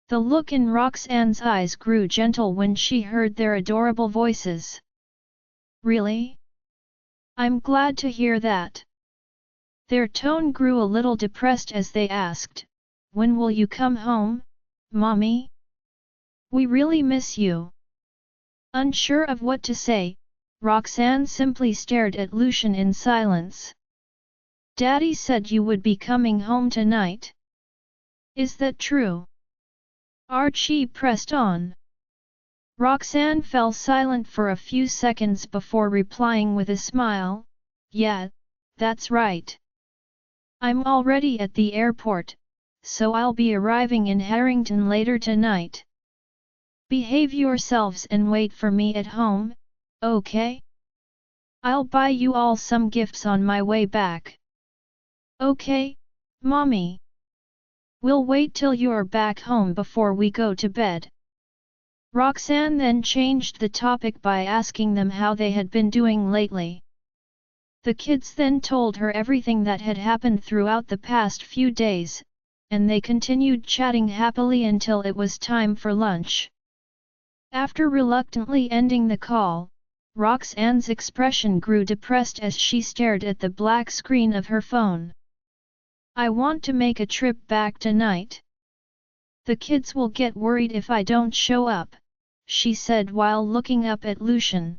The look in Roxanne's eyes grew gentle when she heard their adorable voices. Really? I'm glad to hear that. Their tone grew a little depressed as they asked, "When will you come home, Mommy? We really miss you." Unsure of what to say, Roxanne simply stared at Lucian in silence. "Daddy said you would be coming home tonight. Is that true?" Archie pressed on. Roxanne fell silent for a few seconds before replying with a smile, "Yeah, that's right. I'm already at the airport, so I'll be arriving in Harrington later tonight. Behave yourselves and wait for me at home, okay? I'll buy you all some gifts on my way back." "Okay, Mommy. We'll wait till you're back home before we go to bed." Roxanne then changed the topic by asking them how they had been doing lately. The kids then told her everything that had happened throughout the past few days, and they continued chatting happily until it was time for lunch. After reluctantly ending the call, Roxanne's expression grew depressed as she stared at the black screen of her phone. "I want to make a trip back tonight. The kids will get worried if I don't show up," she said while looking up at Lucian.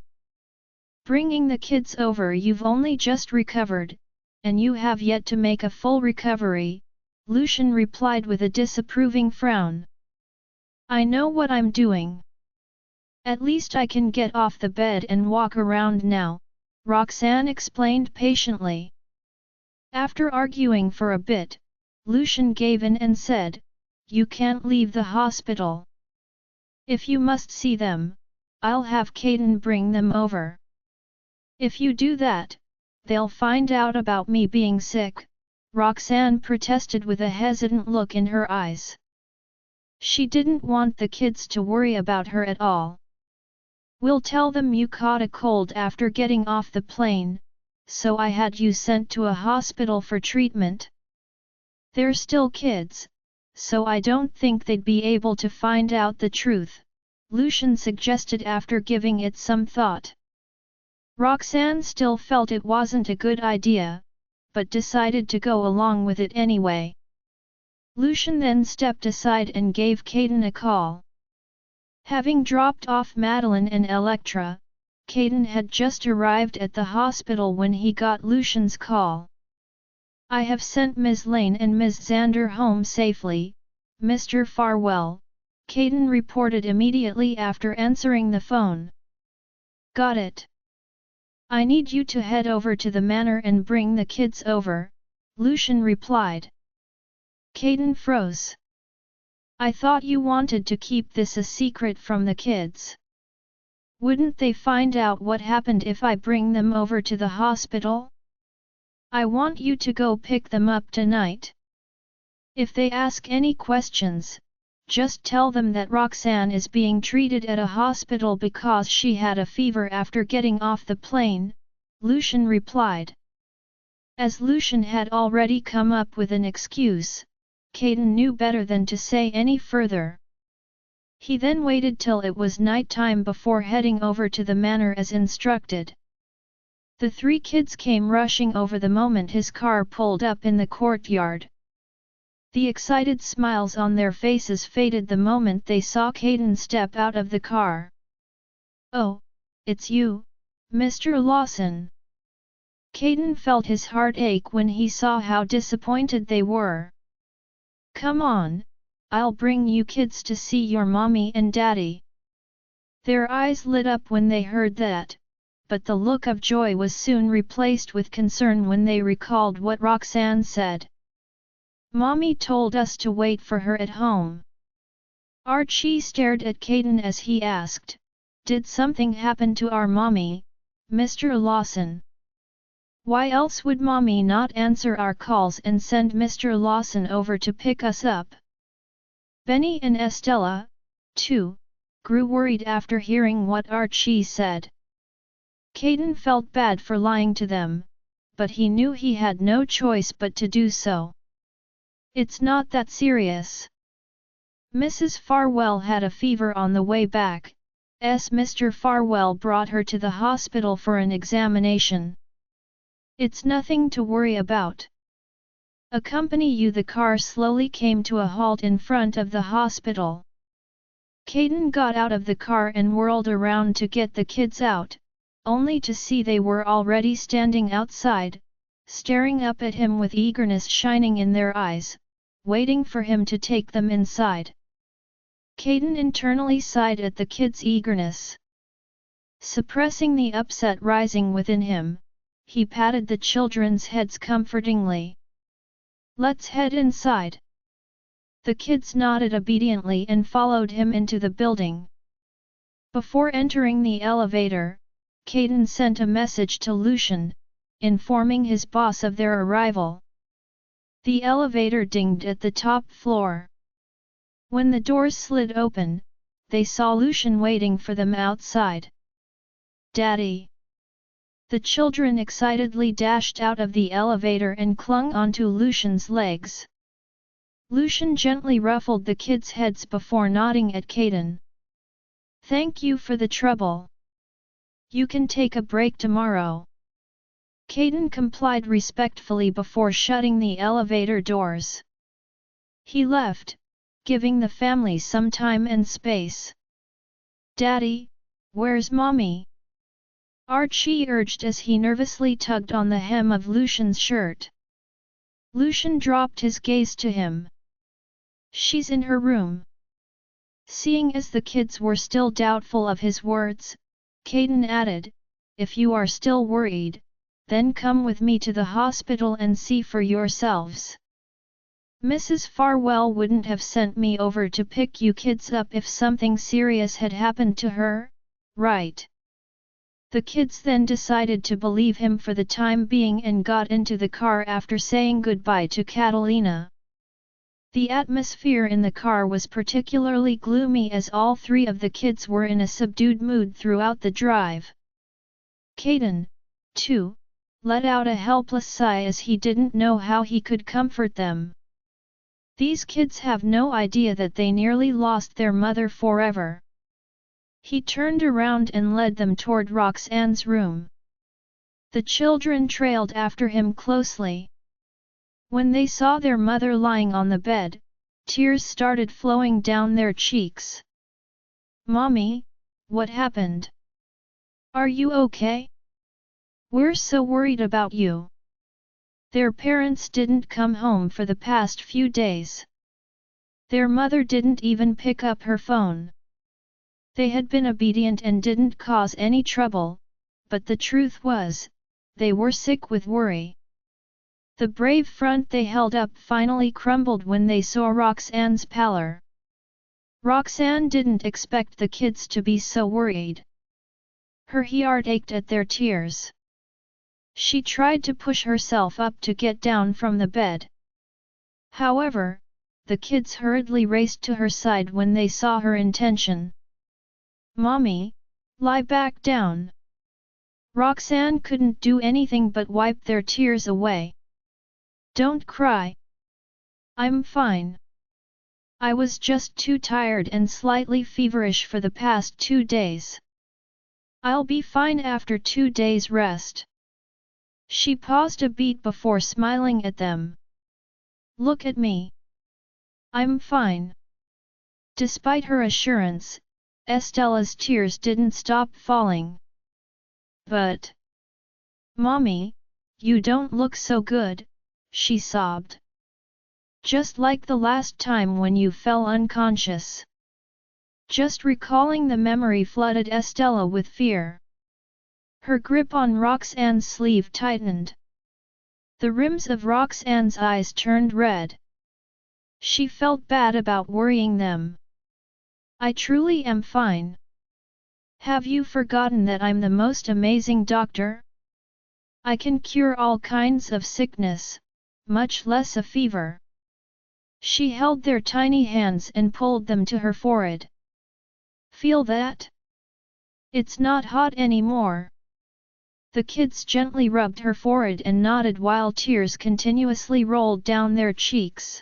"Bringing the kids over, you've only just recovered, and you have yet to make a full recovery," Lucian replied with a disapproving frown. "I know what I'm doing. At least I can get off the bed and walk around now," Roxanne explained patiently. After arguing for a bit, Lucian gave in and said, "You can't leave the hospital. If you must see them, I'll have Caden bring them over. If you do that, they'll find out about me being sick," Roxanne protested with a hesitant look in her eyes. She didn't want the kids to worry about her at all. "We'll tell them you caught a cold after getting off the plane, so I had you sent to a hospital for treatment. They're still kids, so I don't think they'd be able to find out the truth," Lucian suggested after giving it some thought. Roxanne still felt it wasn't a good idea, but decided to go along with it anyway. Lucian then stepped aside and gave Caden a call. Having dropped off Madeline and Electra, Caden had just arrived at the hospital when he got Lucian's call. "I have sent Ms. Lane and Ms. Xander home safely, Mr. Farwell," Caden reported immediately after answering the phone. "Got it. I need you to head over to the manor and bring the kids over," Lucian replied. Caden froze. "I thought you wanted to keep this a secret from the kids. Wouldn't they find out what happened if I bring them over to the hospital? I want you to go pick them up tonight. If they ask any questions, just tell them that Roxanne is being treated at a hospital because she had a fever after getting off the plane," Lucian replied. As Lucian had already come up with an excuse, Caden knew better than to say any further. He then waited till it was night time before heading over to the manor as instructed. The three kids came rushing over the moment his car pulled up in the courtyard. The excited smiles on their faces faded the moment they saw Caden step out of the car. "Oh, it's you, Mr. Lawson." Caden felt his heart ache when he saw how disappointed they were. "Come on, I'll bring you kids to see your mommy and daddy." Their eyes lit up when they heard that, but the look of joy was soon replaced with concern when they recalled what Roxanne said. "Mommy told us to wait for her at home." Archie stared at Caden as he asked, "Did something happen to our mommy, Mr. Lawson? Why else would Mommy not answer our calls and send Mr. Lawson over to pick us up?" Benny and Estella, too, grew worried after hearing what Archie said. Caden felt bad for lying to them, but he knew he had no choice but to do so. It's not that serious. Mrs. Farwell had a fever on the way back, Mr. Farwell brought her to the hospital for an examination. It's nothing to worry about. Accompany you. The car slowly came to a halt in front of the hospital. Caden got out of the car and whirled around to get the kids out, only to see they were already standing outside, staring up at him with eagerness shining in their eyes, waiting for him to take them inside. Caden internally sighed at the kids' eagerness. Suppressing the upset rising within him, he patted the children's heads comfortingly. Let's head inside. The kids nodded obediently and followed him into the building. Before entering the elevator, Caden sent a message to Lucian, informing his boss of their arrival. The elevator dinged at the top floor. When the doors slid open, they saw Lucian waiting for them outside. Daddy! The children excitedly dashed out of the elevator and clung onto Lucian's legs. Lucian gently ruffled the kids' heads before nodding at Caden. Thank you for the trouble. You can take a break tomorrow. Caden complied respectfully before shutting the elevator doors. He left, giving the family some time and space. Daddy, where's Mommy? Archie urged as he nervously tugged on the hem of Lucian's shirt. Lucian dropped his gaze to him. She's in her room. Seeing as the kids were still doubtful of his words, Caden added, if you are still worried, then come with me to the hospital and see for yourselves. Mrs. Farwell wouldn't have sent me over to pick you kids up if something serious had happened to her, right? The kids then decided to believe him for the time being and got into the car after saying goodbye to Catalina. The atmosphere in the car was particularly gloomy as all three of the kids were in a subdued mood throughout the drive. Caden, too, let out a helpless sigh as he didn't know how he could comfort them. These kids have no idea that they nearly lost their mother forever. He turned around and led them toward Roxanne's room. The children trailed after him closely. When they saw their mother lying on the bed, tears started flowing down their cheeks. Mommy, what happened? Are you okay? We're so worried about you. Their parents didn't come home for the past few days. Their mother didn't even pick up her phone. They had been obedient and didn't cause any trouble, but the truth was, they were sick with worry. The brave front they held up finally crumbled when they saw Roxanne's pallor. Roxanne didn't expect the kids to be so worried. Her heart ached at their tears. She tried to push herself up to get down from the bed. However, the kids hurriedly raced to her side when they saw her intention. Mommy, lie back down. Roxanne couldn't do anything but wipe their tears away. Don't cry. I'm fine. I was just too tired and slightly feverish for the past 2 days. I'll be fine after 2 days rest. She paused a beat before smiling at them. Look at me. I'm fine. Despite her assurance, Estella's tears didn't stop falling. But... Mommy, you don't look so good, she sobbed. Just like the last time when you fell unconscious. Just recalling the memory flooded Estella with fear. Her grip on Roxanne's sleeve tightened. The rims of Roxanne's eyes turned red. She felt bad about worrying them. I truly am fine. Have you forgotten that I'm the most amazing doctor? I can cure all kinds of sickness, much less a fever. She held their tiny hands and pulled them to her forehead. Feel that? It's not hot anymore. The kids gently rubbed her forehead and nodded while tears continuously rolled down their cheeks.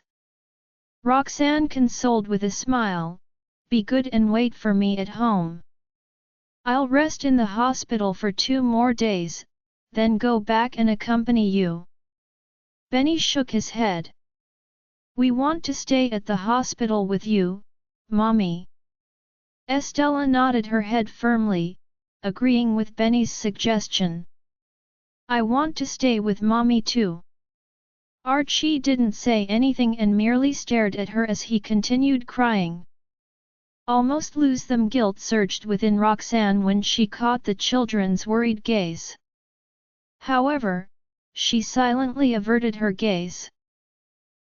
Roxanne consoled with a smile, "Be good and wait for me at home. I'll rest in the hospital for 2 more days, then go back and accompany you." Benny shook his head. "We want to stay at the hospital with you, Mommy." Estella nodded her head firmly, agreeing with Benny's suggestion. "I want to stay with Mommy too." Archie didn't say anything and merely stared at her as he continued crying. Almost lose them guilt surged within Roxanne when she caught the children's worried gaze. However, she silently averted her gaze.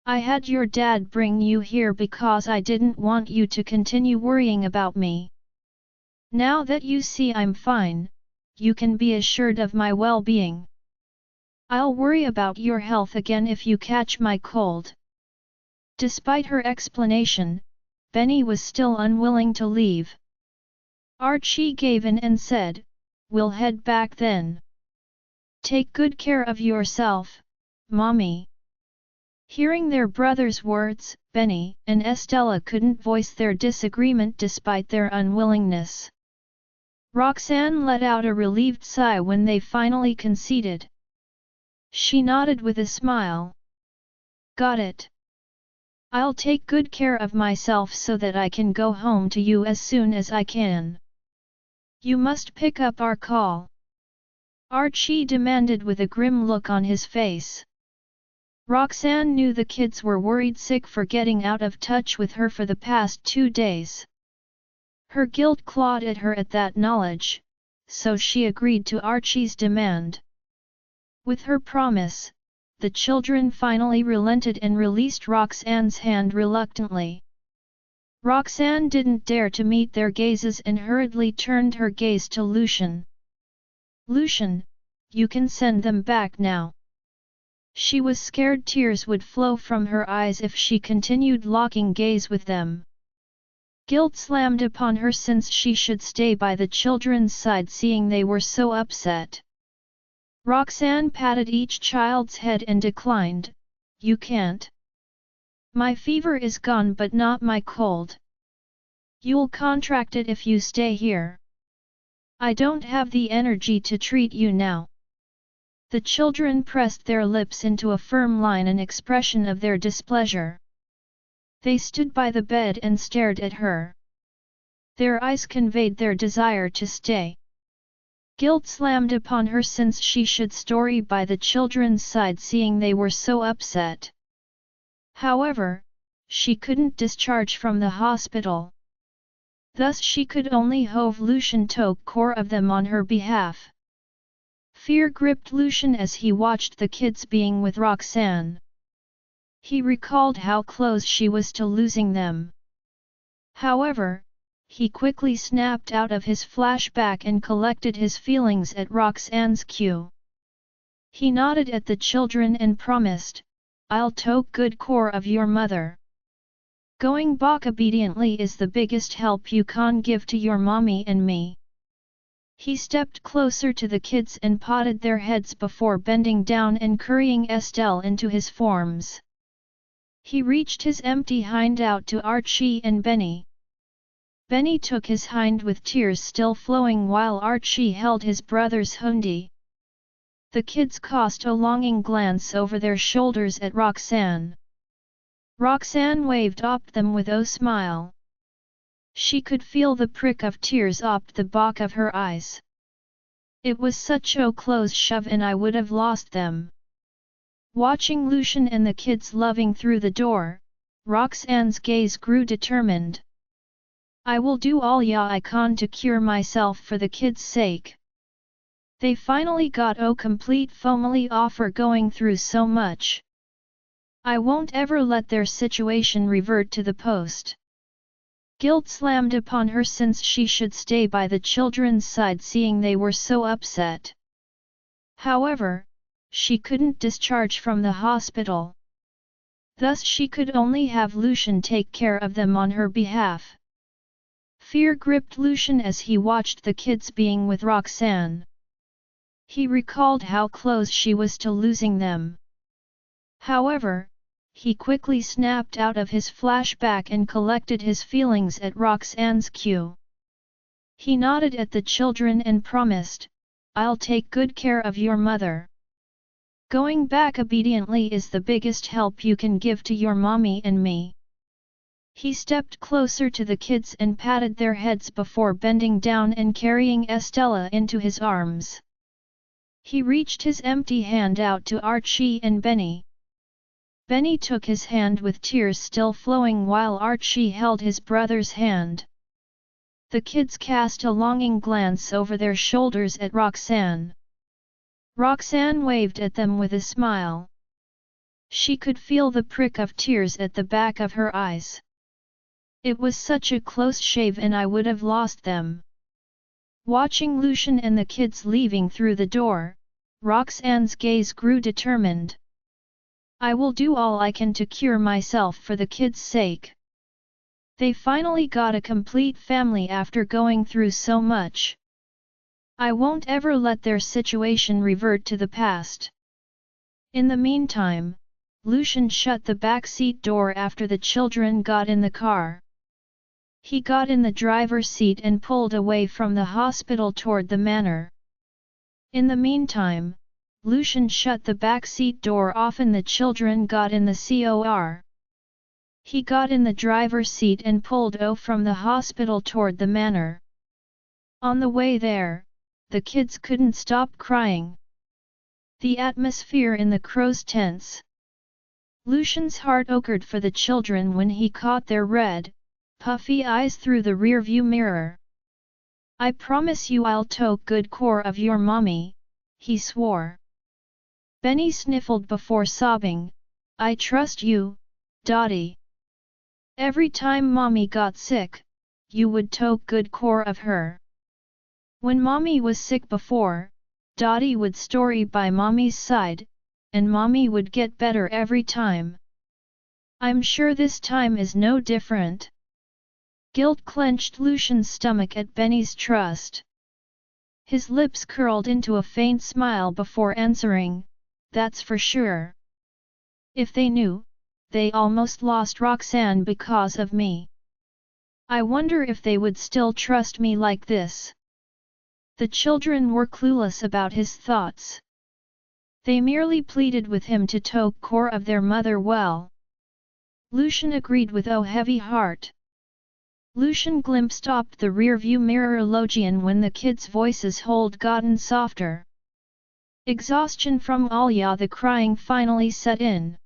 "I had your dad bring you here because I didn't want you to continue worrying about me. Now that you see I'm fine, you can be assured of my well-being. I'll worry about your health again if you catch my cold." Despite her explanation, Benny was still unwilling to leave. Archie gave in and said, "We'll head back then. Take good care of yourself, Mommy." Hearing their brother's words, Benny and Estella couldn't voice their disagreement despite their unwillingness. Roxanne let out a relieved sigh when they finally conceded. She nodded with a smile. "Got it. I'll take good care of myself so that I can go home to you as soon as I can. You must pick up our call," Archie demanded with a grim look on his face. Roxanne knew the kids were worried sick for getting out of touch with her for the past 2 days. Her guilt clawed at her at that knowledge, so she agreed to Archie's demand. With her promise, the children finally relented and released Roxanne's hand reluctantly. Roxanne didn't dare to meet their gazes and hurriedly turned her gaze to Lucian. "Lucian, you can send them back now." She was scared tears would flow from her eyes if she continued locking gaze with them. Guilt slammed upon her since she should stay by the children's side seeing they were so upset. Roxanne patted each child's head and declined, "You can't. My fever is gone but not my cold. You'll contract it if you stay here. I don't have the energy to treat you now." The children pressed their lips into a firm line, an expression of their displeasure. They stood by the bed and stared at her. Their eyes conveyed their desire to stay. Guilt slammed upon her since she should stay by the children's side seeing they were so upset. However, she couldn't discharge from the hospital. Thus she could only have Lucian take care of them on her behalf. Fear gripped Lucian as he watched the kids being with Roxanne. He recalled how close she was to losing them. However, he quickly snapped out of his flashback and collected his feelings at Roxanne's cue. He nodded at the children and promised, "I'll take good care of your mother. Going back obediently is the biggest help you can give to your mommy and me." He stepped closer to the kids and patted their heads before bending down and currying Estelle into his forms. He reached his empty hind out to Archie and Benny. Benny took his hind with tears still flowing while Archie held his brother's hundi. The kids cast a longing glance over their shoulders at Roxanne. Roxanne waved up them with a smile. She could feel the prick of tears up the back of her eyes. "It was such a close shove and I would have lost them." Watching Lucian and the kids loving through the door, Roxanne's gaze grew determined. "I will do all I can to cure myself for the kids' sake." They finally got a complete family offer going through so much. "I won't ever let their situation revert to the post." Guilt slammed upon her since she should stay by the children's side seeing they were so upset. However, she couldn't discharge from the hospital. Thus she could only have Lucian take care of them on her behalf. Fear gripped Lucian as he watched the kids being with Roxanne. He recalled how close she was to losing them. However, he quickly snapped out of his flashback and collected his feelings at Roxanne's cue. He nodded at the children and promised, "I'll take good care of your mother. Going back obediently is the biggest help you can give to your mommy and me." He stepped closer to the kids and patted their heads before bending down and carrying Estella into his arms. He reached his empty hand out to Archie and Benny. Benny took his hand with tears still flowing while Archie held his brother's hand. The kids cast a longing glance over their shoulders at Roxanne. Roxanne waved at them with a smile. She could feel the prick of tears at the back of her eyes. "It was such a close shave and I would have lost them." Watching Lucian and the kids leaving through the door, Roxanne's gaze grew determined. "I will do all I can to cure myself for the kids' sake." They finally got a complete family after going through so much. "I won't ever let their situation revert to the past." In the meantime, Lucian shut the back seat door after the children got in the car. He got in the driver's seat and pulled away from the hospital toward the manor. In the meantime, Lucian shut the back seat door off and the children got in the car. He got in the driver's seat and pulled from the hospital toward the manor. On the way there, the kids couldn't stop crying. The atmosphere in the crow's tense. Lucian's heart ached for the children when he caught their red, puffy eyes through the rearview mirror. "I promise you I'll take good care of your mommy," he swore. Benny sniffled before sobbing, "I trust you, Dottie. Every time mommy got sick, you would take good care of her. When mommy was sick before, Dottie would story by mommy's side, and mommy would get better every time. I'm sure this time is no different." Guilt clenched Lucian's stomach at Benny's trust. His lips curled into a faint smile before answering, "That's for sure. If they knew, they almost lost Roxanne because of me. I wonder if they would still trust me like this." The children were clueless about his thoughts. They merely pleaded with him to take care of their mother well. Lucian agreed with a heavy heart. Lucian glimpsed up the rearview mirror Logian when the kids' voices had gotten softer. Exhaustion from all the crying finally set in.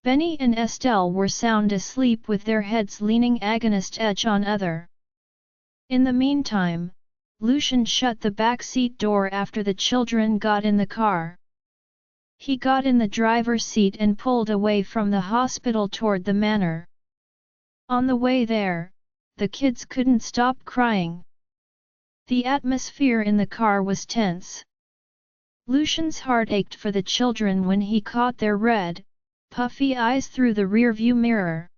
Benny and Estelle were sound asleep with their heads leaning agonist edge on other. In the meantime, Lucian shut the back seat door after the children got in the car. He got in the driver's seat and pulled away from the hospital toward the manor. On the way there, the kids couldn't stop crying. The atmosphere in the car was tense. Lucian's heart ached for the children when he caught their red, puffy eyes through the rearview mirror.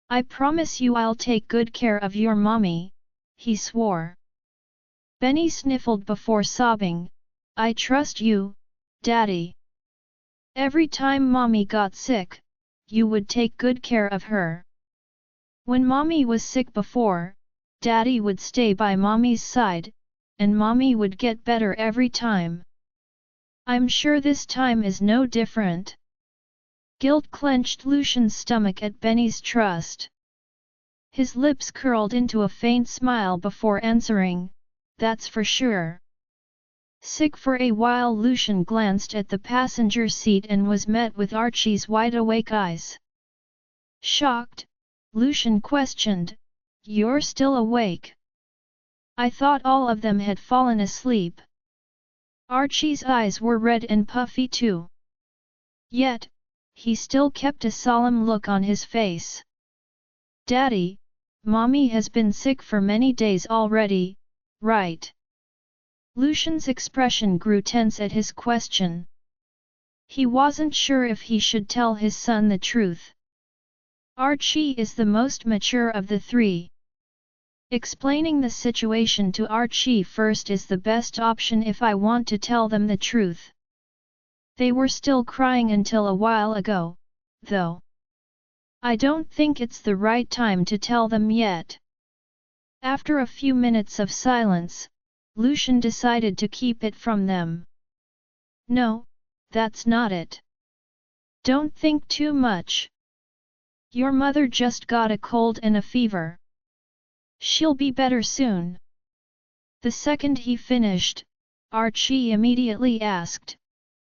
"I promise you I'll take good care of your mommy," he swore. Benny sniffled before sobbing, "I trust you, Daddy. Every time mommy got sick, you would take good care of her. When mommy was sick before, Daddy would stay by mommy's side, and mommy would get better every time. I'm sure this time is no different." Guilt clenched Lucian's stomach at Benny's trust. His lips curled into a faint smile before answering, "That's for sure." Sick for a while, Lucian glanced at the passenger seat and was met with Archie's wide-awake eyes. Shocked, Lucian questioned, "You're still awake? I thought all of them had fallen asleep." Archie's eyes were red and puffy too. Yet, he still kept a solemn look on his face. "Daddy, mommy has been sick for many days already, right?" Lucian's expression grew tense at his question. He wasn't sure if he should tell his son the truth. Archie is the most mature of the three. Explaining the situation to Archie first is the best option if I want to tell them the truth. They were still crying until a while ago, though. I don't think it's the right time to tell them yet. After a few minutes of silence, Lucian decided to keep it from them. No, that's not it. Don't think too much. Your mother just got a cold and a fever. She'll be better soon. The second he finished, Archie immediately asked,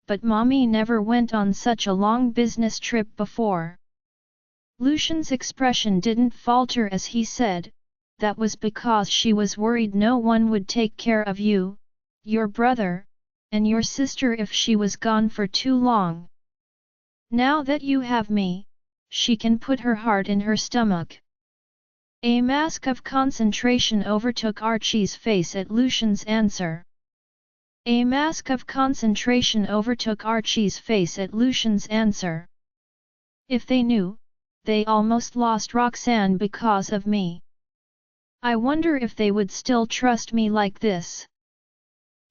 but Mommy never went on such a long business trip before. Lucian's expression didn't falter as he said, that was because she was worried no one would take care of you, your brother, and your sister if she was gone for too long. Now that you have me, she can put her heart in her stomach. A mask of concentration overtook Archie's face at Lucian's answer. A mask of concentration overtook Archie's face at Lucian's answer. If they knew, they almost lost Roxanne because of me. I wonder if they would still trust me like this.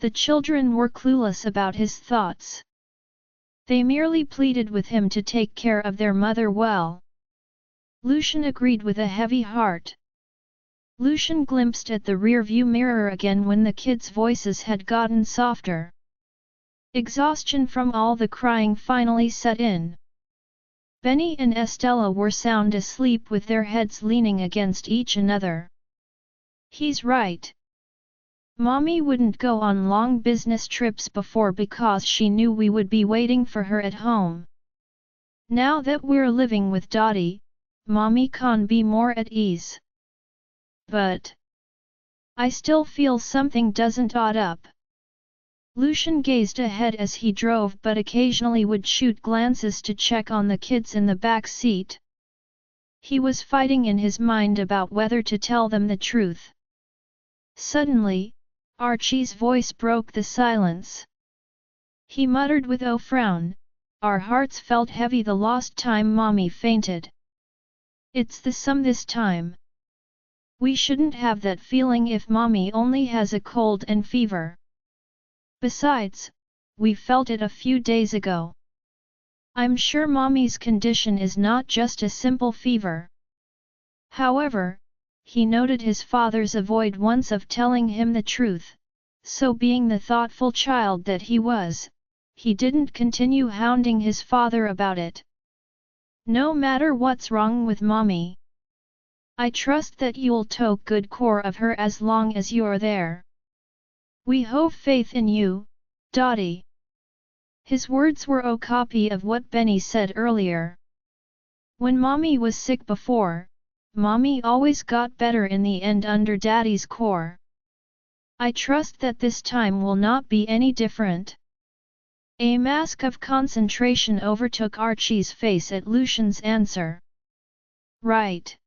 The children were clueless about his thoughts. They merely pleaded with him to take care of their mother well. Lucian agreed with a heavy heart. Lucian glimpsed at the rear-view mirror again when the kids' voices had gotten softer. Exhaustion from all the crying finally set in. Benny and Estella were sound asleep with their heads leaning against each another. He's right. Mommy wouldn't go on long business trips before because she knew we would be waiting for her at home. Now that we're living with Dottie, Mommy can be more at ease. But I still feel something doesn't add up. Lucian gazed ahead as he drove but occasionally would shoot glances to check on the kids in the back seat. He was fighting in his mind about whether to tell them the truth. Suddenly, Archie's voice broke the silence. He muttered with a frown, "Our hearts felt heavy the last time Mommy fainted. It's the same this time. We shouldn't have that feeling if Mommy only has a cold and fever. Besides, we felt it a few days ago. I'm sure Mommy's condition is not just a simple fever." However, he noted his father's avoidance of telling him the truth, so being the thoughtful child that he was, he didn't continue hounding his father about it. "No matter what's wrong with Mommy, I trust that you'll take good care of her as long as you're there. We have faith in you, Dottie." His words were a copy of what Benny said earlier. When Mommy was sick before, Mommy always got better in the end under Daddy's care. I trust that this time will not be any different. A mask of concentration overtook Archie's face at Lucian's answer. Right.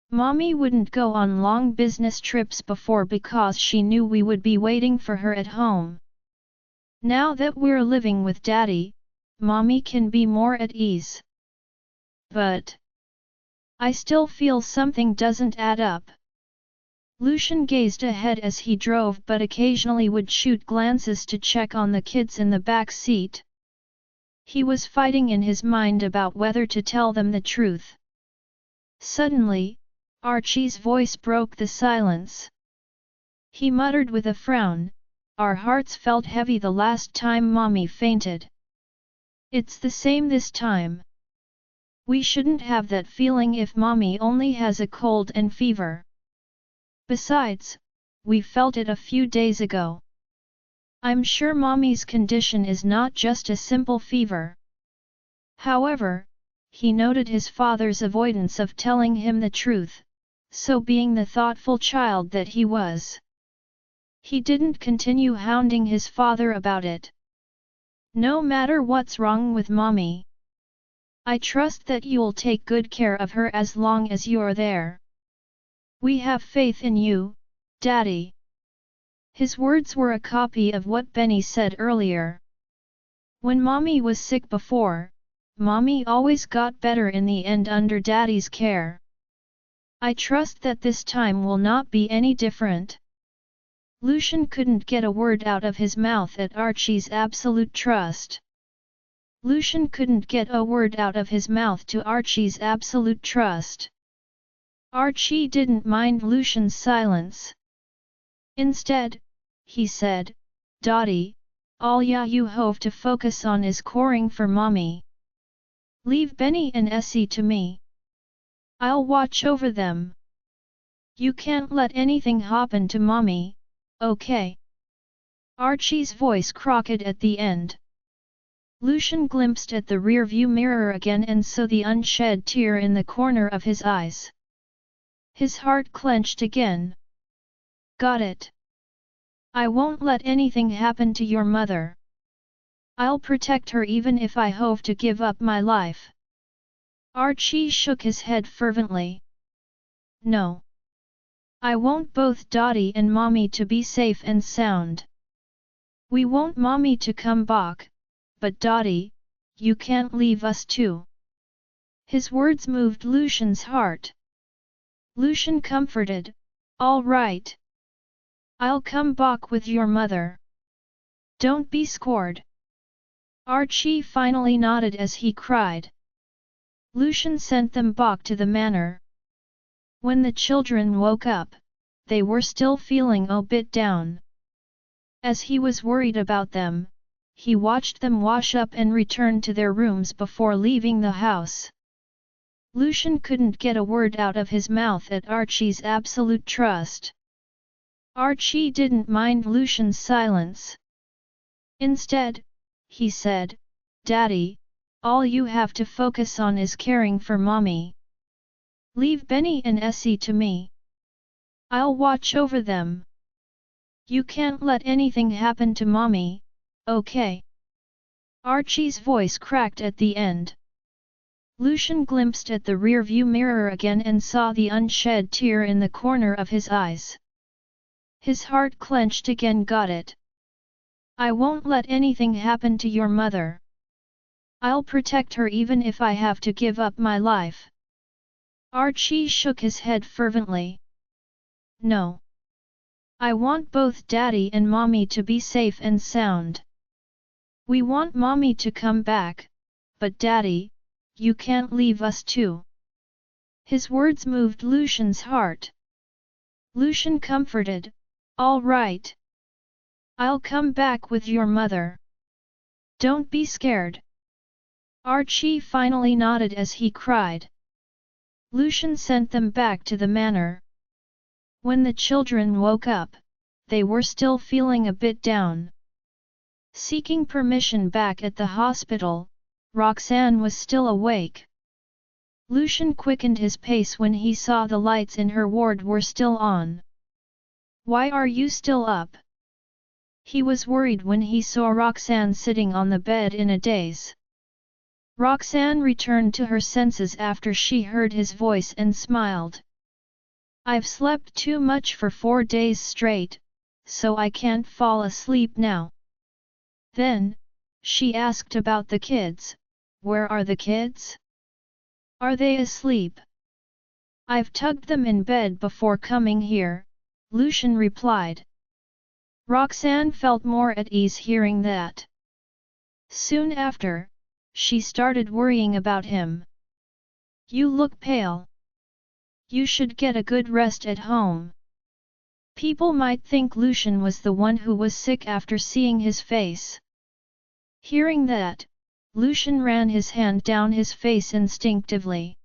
Mommy wouldn't go on long business trips before because she knew we would be waiting for her at home. Now that we're living with Daddy, Mommy can be more at ease. But I still feel something doesn't add up. Lucian gazed ahead as he drove but occasionally would shoot glances to check on the kids in the back seat. He was fighting in his mind about whether to tell them the truth. Suddenly, Archie's voice broke the silence. He muttered with a frown, "Our hearts felt heavy the last time Mommy fainted. It's the same this time. We shouldn't have that feeling if Mommy only has a cold and fever. Besides, we felt it a few days ago. I'm sure Mommy's condition is not just a simple fever." However, he noted his father's avoidance of telling him the truth, so being the thoughtful child that he was, he didn't continue hounding his father about it. "No matter what's wrong with Mommy, I trust that you'll take good care of her as long as you're there. We have faith in you, Daddy." His words were a copy of what Benny said earlier. When Mommy was sick before, Mommy always got better in the end under Daddy's care. I trust that this time will not be any different. Lucian couldn't get a word out of his mouth at Archie's absolute trust. Lucian couldn't get a word out of his mouth to Archie's absolute trust. Archie didn't mind Lucian's silence. Instead, he said, "Dottie, all you have to focus on is caring for mommy. Leave Benny and Essie to me. I'll watch over them. You can't let anything happen to mommy, okay?" Archie's voice croaked at the end. Lucian glimpsed at the rearview mirror again and saw the unshed tear in the corner of his eyes. His heart clenched again. "Got it. I won't let anything happen to your mother. I'll protect her even if I have to give up my life." Archie shook his head fervently. "No. I want both Dottie and mommy to be safe and sound. We want mommy to come back, but Dottie, you can't leave us too." His words moved Lucian's heart. Lucian comforted, "All right. I'll come back with your mother. Don't be scared." Archie finally nodded as he cried. Lucian sent them back to the manor. When the children woke up, they were still feeling a bit down. As he was worried about them, he watched them wash up and return to their rooms before leaving the house. Lucian couldn't get a word out of his mouth at Archie's absolute trust. Archie didn't mind Lucian's silence. Instead, he said, "Daddy, all you have to focus on is caring for mommy. Leave Benny and Essie to me. I'll watch over them. You can't let anything happen to mommy, okay?" Archie's voice cracked at the end. Lucian glimpsed at the rearview mirror again and saw the unshed tear in the corner of his eyes. His heart clenched again. "Got it. I won't let anything happen to your mother. I'll protect her even if I have to give up my life." Archie shook his head fervently. "No. I want both Daddy and mommy to be safe and sound. We want mommy to come back, but Daddy, you can't leave us too." His words moved Lucian's heart. Lucian comforted, "All right. I'll come back with your mother. Don't be scared." Archie finally nodded as he cried. Lucian sent them back to the manor. When the children woke up, they were still feeling a bit down. Seeking permission back at the hospital, Roxanne was still awake. Lucian quickened his pace when he saw the lights in her ward were still on. "Why are you still up?" He was worried when he saw Roxanne sitting on the bed in a daze. Roxanne returned to her senses after she heard his voice and smiled. "I've slept too much for 4 days straight, so I can't fall asleep now." Then, she asked about the kids. "Where are the kids? Are they asleep?" "I've tugged them in bed before coming here," Lucian replied. Roxanne felt more at ease hearing that. Soon after, she started worrying about him. "You look pale. You should get a good rest at home." People might think Lucian was the one who was sick after seeing his face. Hearing that, Lucian ran his hand down his face instinctively.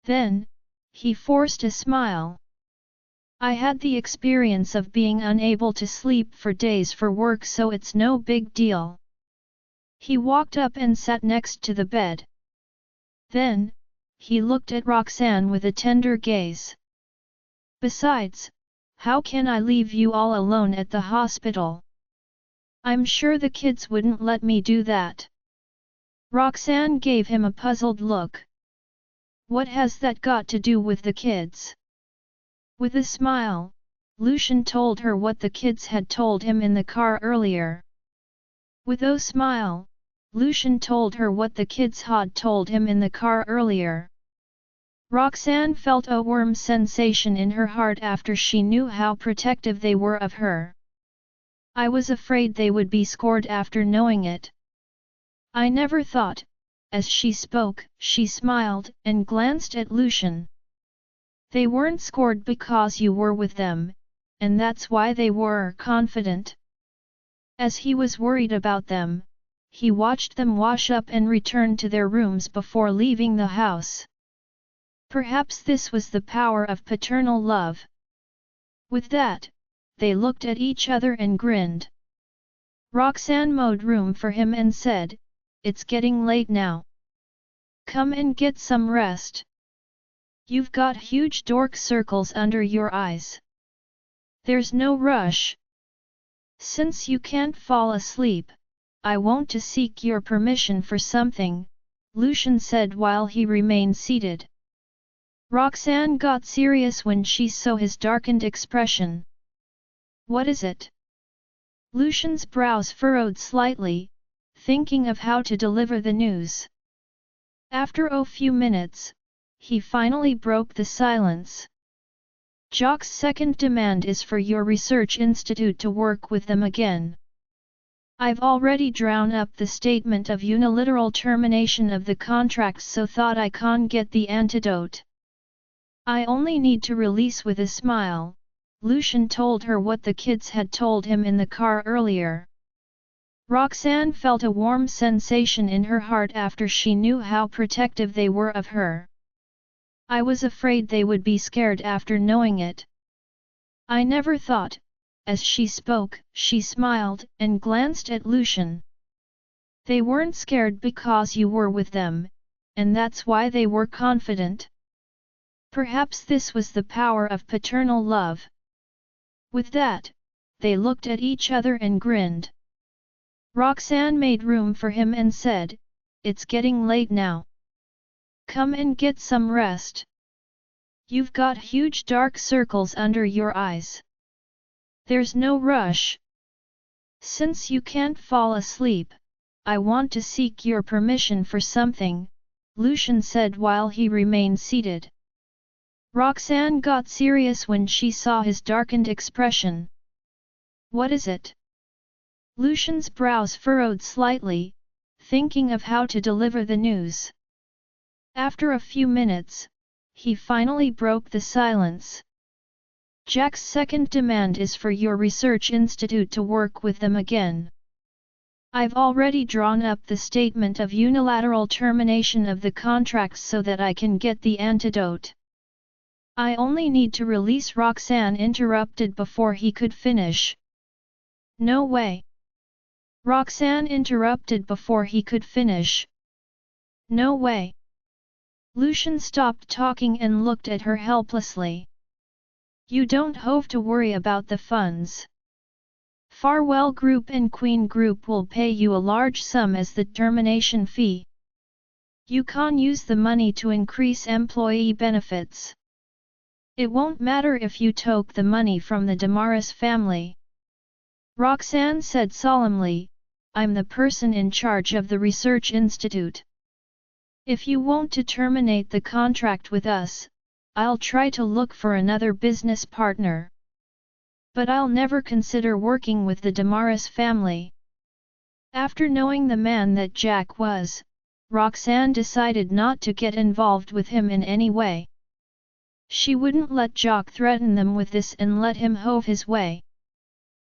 Then, he forced a smile. "I had the experience of being unable to sleep for days for work, so it's no big deal." He walked up and sat next to the bed. Then, he looked at Roxanne with a tender gaze. "Besides, how can I leave you all alone at the hospital? I'm sure the kids wouldn't let me do that." Roxanne gave him a puzzled look. "What has that got to do with the kids?" With a smile, Lucian told her what the kids had told him in the car earlier. With a smile, Lucian told her what the kids had told him in the car earlier. Roxanne felt a warm sensation in her heart after she knew how protective they were of her. I was afraid they would be scored after knowing it. I never thought. As she spoke, she smiled and glanced at Lucian. They weren't scored because you were with them, and that's why they were confident. As he was worried about them, he watched them wash up and return to their rooms before leaving the house. Perhaps this was the power of paternal love. With that, they looked at each other and grinned. Roxanne made room for him and said, "It's getting late now. Come and get some rest. You've got huge dark circles under your eyes. There's no rush. Since you can't fall asleep, I want to seek your permission for something," Lucian said while he remained seated. Roxanne got serious when she saw his darkened expression. "What is it?" Lucian's brows furrowed slightly, thinking of how to deliver the news. After a few minutes, he finally broke the silence. "Jock's second demand is for your research institute to work with them again. I've already drawn up the statement of unilateral termination of the contracts, so thought I can get the antidote. I only need to release." With a smile, Lucian told her what the kids had told him in the car earlier. Roxanne felt a warm sensation in her heart after she knew how protective they were of her. "I was afraid they would be scared after knowing it. I never thought." As she spoke, she smiled and glanced at Lucian. "They weren't scared because you were with them, and that's why they were confident. Perhaps this was the power of paternal love." With that, they looked at each other and grinned. Roxanne made room for him and said, "It's getting late now. Come and get some rest. You've got huge dark circles under your eyes. There's no rush. Since you can't fall asleep, I want to seek your permission for something," Lucian said while he remained seated. Roxanne got serious when she saw his darkened expression. "What is it?" Lucian's brows furrowed slightly, thinking of how to deliver the news. After a few minutes, he finally broke the silence. "Jack's second demand is for your research institute to work with them again. I've already drawn up the statement of unilateral termination of the contracts so that I can get the antidote. I only need to release." Roxanne interrupted before he could finish. "No way!" Roxanne interrupted before he could finish. "No way!" Lucian stopped talking and looked at her helplessly. "You don't have to worry about the funds. Farwell Group and Queen Group will pay you a large sum as the termination fee. You can use the money to increase employee benefits. It won't matter if you took the money from the Damaris family." Roxanne said solemnly, "I'm the person in charge of the research institute. If you want to terminate the contract with us, I'll try to look for another business partner. But I'll never consider working with the Damaris family." After knowing the man that Jack was, Roxanne decided not to get involved with him in any way. She wouldn't let Jock threaten them with this and let him have his way.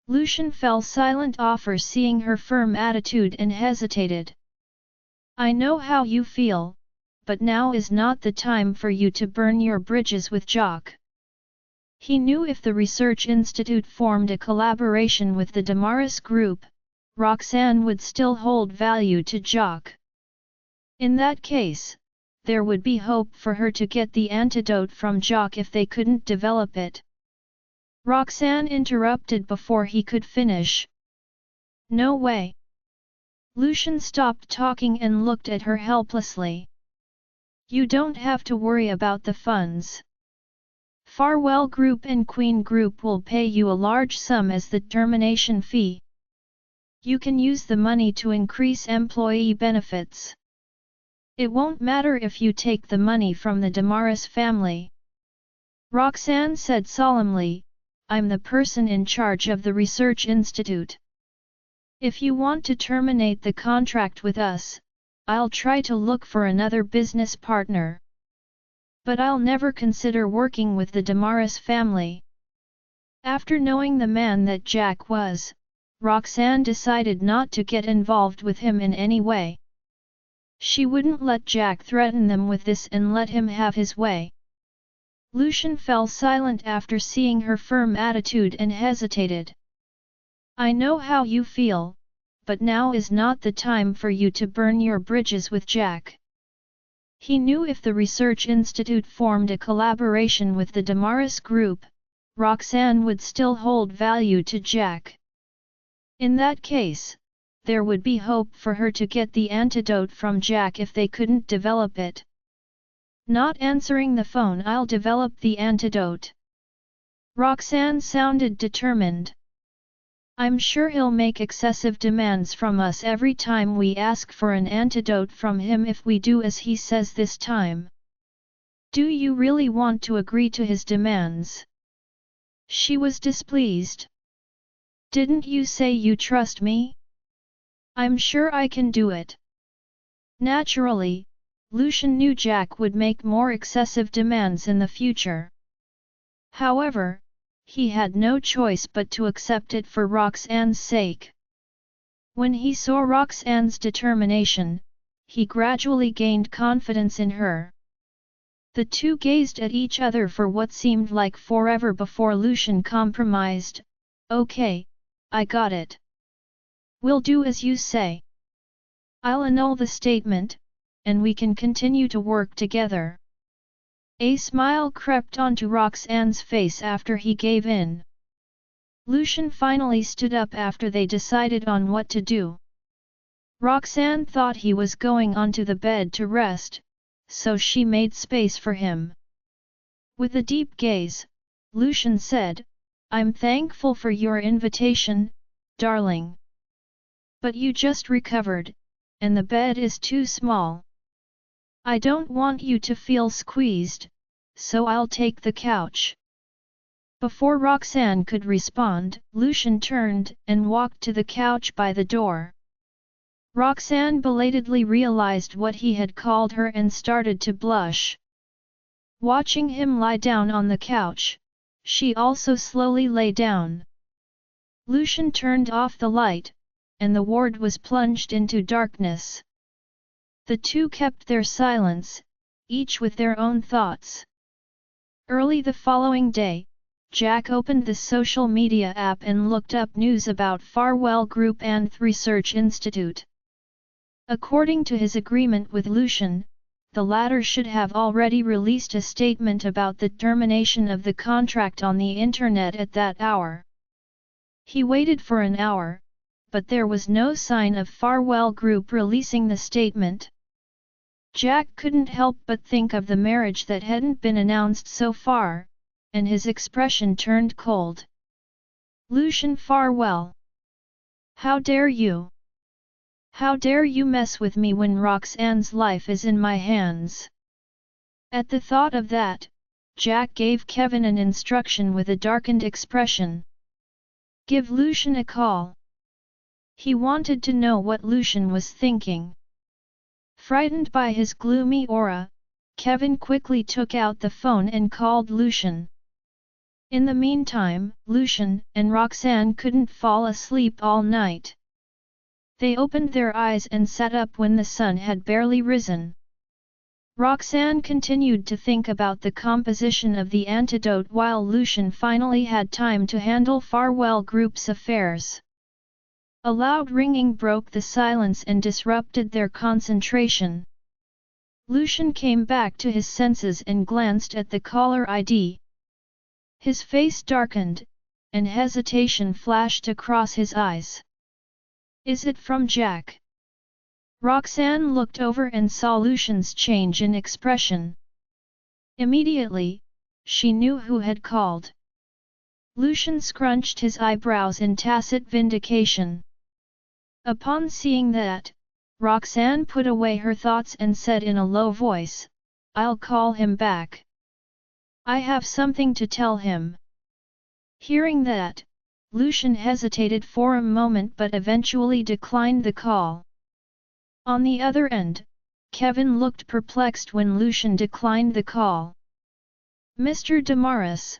Lucian fell silent after seeing her firm attitude and hesitated. "I know how you feel, but now is not the time for you to burn your bridges with Jock." He knew if the research institute formed a collaboration with the Damaris Group, Roxanne would still hold value to Jock. In that case, there would be hope for her to get the antidote from Jock if they couldn't develop it. Roxanne interrupted before he could finish. "No way!" Lucian stopped talking and looked at her helplessly. "You don't have to worry about the funds. Farwell Group and Queen Group will pay you a large sum as the termination fee. You can use the money to increase employee benefits. It won't matter if you take the money from the Damaris family. Roxanne said solemnly, I'm the person in charge of the research institute. If you want to terminate the contract with us, I'll try to look for another business partner. But I'll never consider working with the Damaris family. After knowing the man that Jack was, Roxanne decided not to get involved with him in any way. She wouldn't let Jack threaten them with this and let him have his way. Lucian fell silent after seeing her firm attitude and hesitated. I know how you feel, but now is not the time for you to burn your bridges with Jack. He knew if the research institute formed a collaboration with the Damaris group, Roxanne would still hold value to Jack. In that case, there would be hope for her to get the antidote from Jack if they couldn't develop it. Not answering the phone, I'll develop the antidote. Roxanne sounded determined. I'm sure he'll make excessive demands from us every time we ask for an antidote from him if we do as he says this time. Do you really want to agree to his demands? She was displeased. Didn't you say you trust me? I'm sure I can do it. Naturally, Lucian knew Jack would make more excessive demands in the future. However, he had no choice but to accept it for Roxanne's sake. When he saw Roxanne's determination, he gradually gained confidence in her. The two gazed at each other for what seemed like forever before Lucian compromised. Okay, I got it. We'll do as you say. I'll annul the statement, and we can continue to work together. A smile crept onto Roxanne's face after he gave in. Lucian finally stood up after they decided on what to do. Roxanne thought he was going onto the bed to rest, so she made space for him. With a deep gaze, Lucian said, I'm thankful for your invitation, darling. But you just recovered, and the bed is too small. I don't want you to feel squeezed, so I'll take the couch. Before Roxanne could respond, Lucian turned and walked to the couch by the door. Roxanne belatedly realized what he had called her and started to blush. Watching him lie down on the couch, she also slowly lay down. Lucian turned off the light, and the ward was plunged into darkness. The two kept their silence, each with their own thoughts. Early the following day, Jack opened the social media app and looked up news about Farwell Group and the Research Institute. According to his agreement with Lucian, the latter should have already released a statement about the termination of the contract on the internet at that hour. He waited for an hour, but there was no sign of Farwell Group releasing the statement. Jack couldn't help but think of the marriage that hadn't been announced so far, and his expression turned cold. Lucian Farwell. How dare you? How dare you mess with me when Roxanne's life is in my hands? At the thought of that, Jack gave Kevin an instruction with a darkened expression. Give Lucian a call. He wanted to know what Lucian was thinking. Frightened by his gloomy aura, Kevin quickly took out the phone and called Lucian. In the meantime, Lucian and Roxanne couldn't fall asleep all night. They opened their eyes and sat up when the sun had barely risen. Roxanne continued to think about the composition of the antidote while Lucian finally had time to handle Farwell Group's affairs. A loud ringing broke the silence and disrupted their concentration. Lucian came back to his senses and glanced at the caller ID. His face darkened, and hesitation flashed across his eyes. Is it from Jack? Roxanne looked over and saw Lucian's change in expression. Immediately, she knew who had called. Lucian scrunched his eyebrows in tacit vindication. Upon seeing that, Roxanne put away her thoughts and said in a low voice, "I'll call him back. I have something to tell him." Hearing that, Lucian hesitated for a moment but eventually declined the call. On the other end, Kevin looked perplexed when Lucian declined the call. "Mr. Damaris,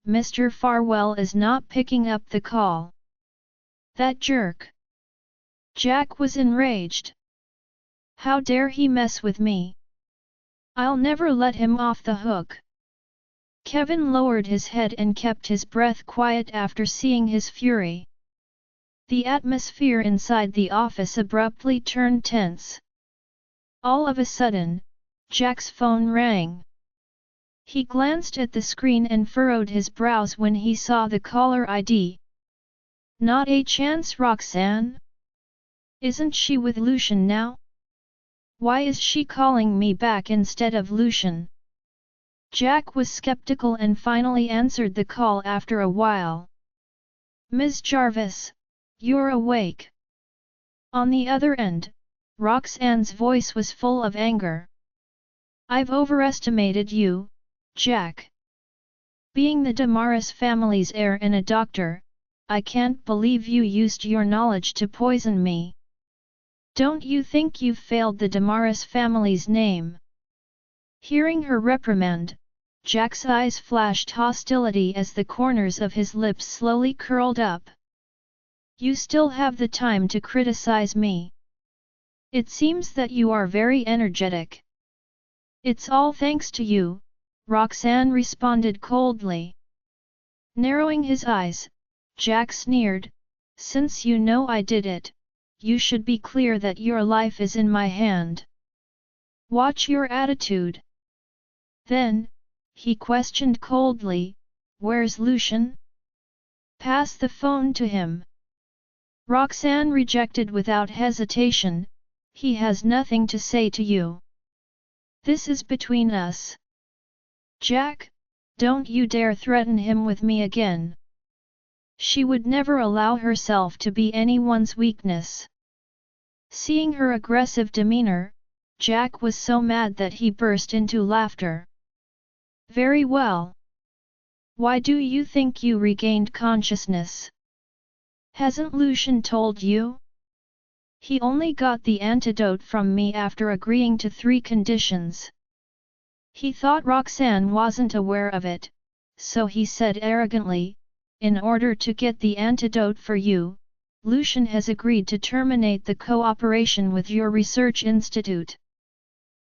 Mr. Farwell is not picking up the call. That jerk." Jack was enraged. "How dare he mess with me? I'll never let him off the hook." Kevin lowered his head and kept his breath quiet after seeing his fury. The atmosphere inside the office abruptly turned tense. All of a sudden, Jack's phone rang. He glanced at the screen and furrowed his brows when he saw the caller ID. "Not a chance, Roxanne? Isn't she with Lucian now? Why is she calling me back instead of Lucian?" Jack was skeptical and finally answered the call after a while. "Ms. Jarvis, you're awake." On the other end, Roxanne's voice was full of anger. "I've overestimated you, Jack. Being the Damaris family's heir and a doctor, I can't believe you used your knowledge to poison me. Don't you think you've failed the Damaris family's name?" Hearing her reprimand, Jack's eyes flashed hostility as the corners of his lips slowly curled up. "You still have the time to criticize me. It seems that you are very energetic." "It's all thanks to you," Roxanne responded coldly. Narrowing his eyes, Jack sneered, "Since you know I did it, you should be clear that your life is in my hand. Watch your attitude." Then, he questioned coldly, "Where's Lucian? Pass the phone to him." Roxanne rejected without hesitation, "He has nothing to say to you. This is between us. Jack, don't you dare threaten him with me again." She would never allow herself to be anyone's weakness. Seeing her aggressive demeanor, Jack was so mad that he burst into laughter. "Very well. Why do you think you regained consciousness? Hasn't Lucian told you? He only got the antidote from me after agreeing to 3 conditions." He thought Roxanne wasn't aware of it, so he said arrogantly, "In order to get the antidote for you, Lucian has agreed to terminate the cooperation with your research institute.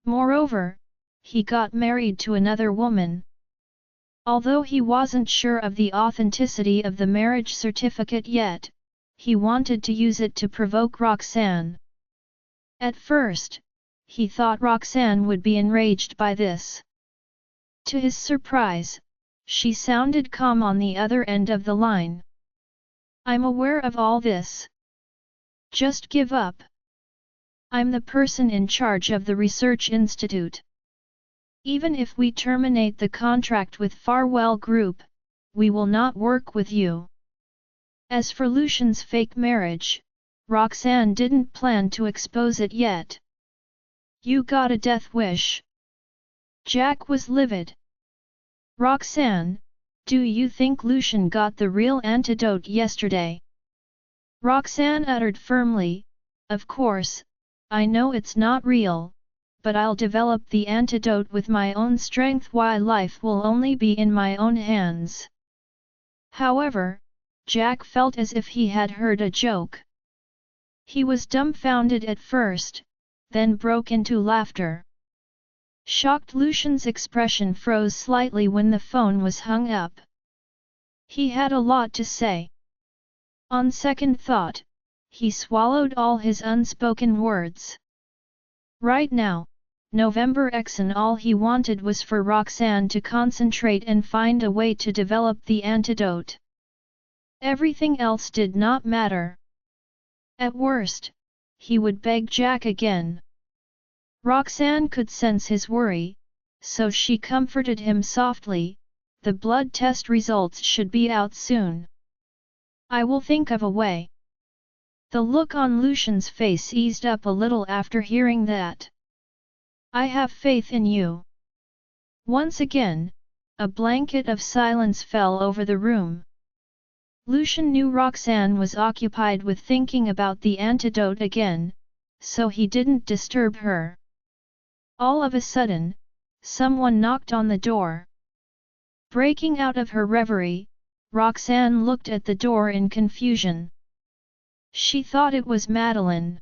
Moreover, he got married to another woman." Although he wasn't sure of the authenticity of the marriage certificate yet, he wanted to use it to provoke Roxanne. At first, he thought Roxanne would be enraged by this. To his surprise, she sounded calm on the other end of the line. "I'm aware of all this. Just give up. I'm the person in charge of the research institute. Even if we terminate the contract with Farwell Group, we will not work with you." As for Lucian's fake marriage, Roxanne didn't plan to expose it yet. "You got a death wish." Jack was livid. "Roxanne, do you think Lucian got the real antidote yesterday?" Roxanne uttered firmly, "Of course, I know it's not real, but I'll develop the antidote with my own strength while life will only be in my own hands." However, Jack felt as if he had heard a joke. He was dumbfounded at first, then broke into laughter. Shocked Lucian's expression froze slightly when the phone was hung up. He had a lot to say. On second thought, he swallowed all his unspoken words. Right now, November X and all he wanted was for Roxanne to concentrate and find a way to develop the antidote. Everything else did not matter. At worst, he would beg Jack again. Roxanne could sense his worry, so she comforted him softly, "The blood test results should be out soon. I will think of a way." The look on Lucian's face eased up a little after hearing that. I have faith in you. Once again, a blanket of silence fell over the room. Lucian knew Roxanne was occupied with thinking about the antidote again, so he didn't disturb her. All of a sudden, someone knocked on the door. Breaking out of her reverie, Roxanne looked at the door in confusion. She thought it was Madeline.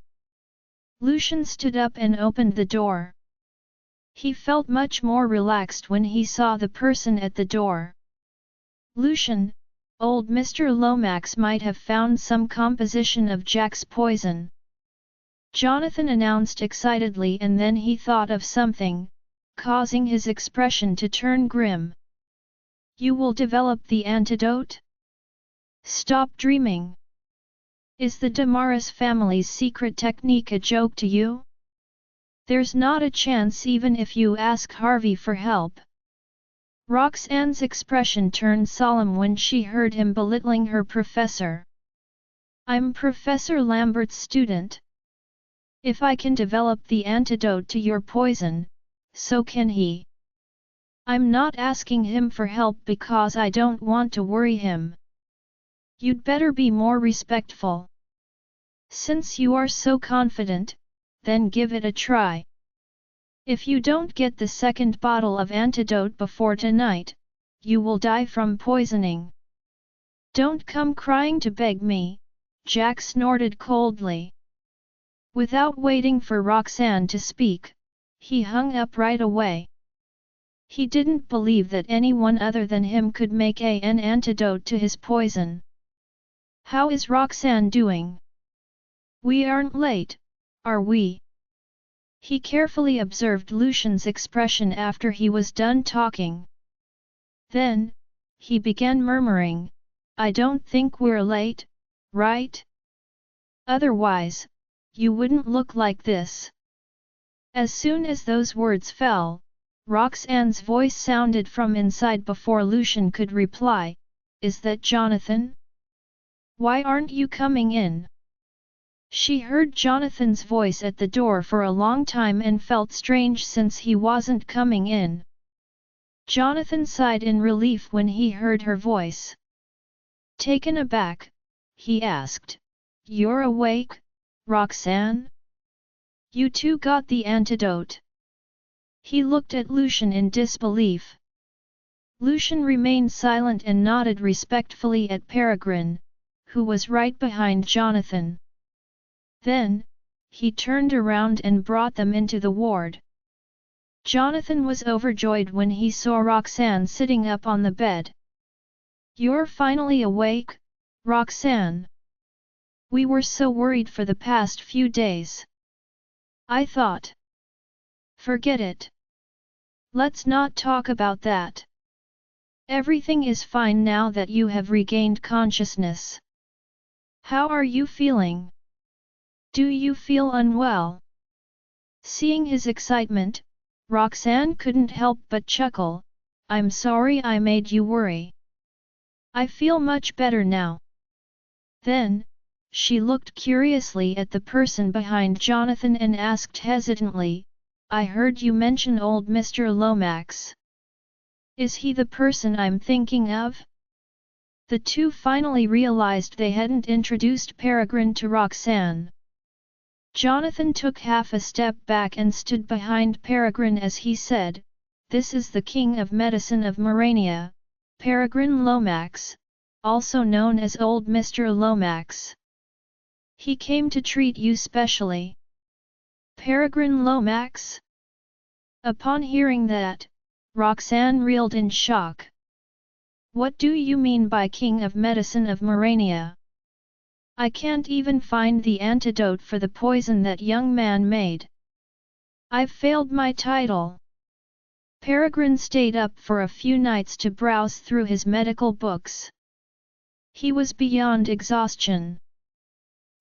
Lucian stood up and opened the door. He felt much more relaxed when he saw the person at the door. Lucian, old Mr. Lomax might have found some composition of Jack's poison. Jonathan announced excitedly, and then he thought of something, causing his expression to turn grim. You will develop the antidote? Stop dreaming. Is the Damaris family's secret technique a joke to you? There's not a chance even if you ask Harvey for help. Roxanne's expression turned solemn when she heard him belittling her professor. I'm Professor Lambert's student. If I can develop the antidote to your poison, so can he. I'm not asking him for help because I don't want to worry him. You'd better be more respectful. Since you are so confident, then give it a try. If you don't get the second bottle of antidote before tonight, you will die from poisoning. Don't come crying to beg me, Jack snorted coldly. Without waiting for Roxanne to speak, he hung up right away. He didn't believe that anyone other than him could make an antidote to his poison. How is Roxanne doing? We aren't late, are we? He carefully observed Lucian's expression after he was done talking. Then, he began murmuring, I don't think we're late, right? Otherwise, you wouldn't look like this. As soon as those words fell, Roxanne's voice sounded from inside before Lucian could reply, Is that Jonathan? Why aren't you coming in? She heard Jonathan's voice at the door for a long time and felt strange since he wasn't coming in. Jonathan sighed in relief when he heard her voice. Taken aback, he asked, You're awake, Roxanne? You too got the antidote? He looked at Lucian in disbelief. Lucian remained silent and nodded respectfully at Peregrine, who was right behind Jonathan. Then, he turned around and brought them into the ward. Jonathan was overjoyed when he saw Roxanne sitting up on the bed. You're finally awake, Roxanne. We were so worried for the past few days. I thought. Forget it. Let's not talk about that. Everything is fine now that you have regained consciousness. How are you feeling? Do you feel unwell? Seeing his excitement, Roxanne couldn't help but chuckle. I'm sorry I made you worry. I feel much better now. Then, she looked curiously at the person behind Jonathan and asked hesitantly, I heard you mention old Mr. Lomax. Is he the person I'm thinking of? The two finally realized they hadn't introduced Peregrine to Roxanne. Jonathan took half a step back and stood behind Peregrine as he said, This is the King of Medicine of Morania, Peregrine Lomax, also known as old Mr. Lomax. He came to treat you specially. Peregrine Lomax? Upon hearing that, Roxanne reeled in shock. What do you mean by King of Medicine of Morania? I can't even find the antidote for the poison that young man made. I've failed my title. Peregrine stayed up for a few nights to browse through his medical books. He was beyond exhaustion.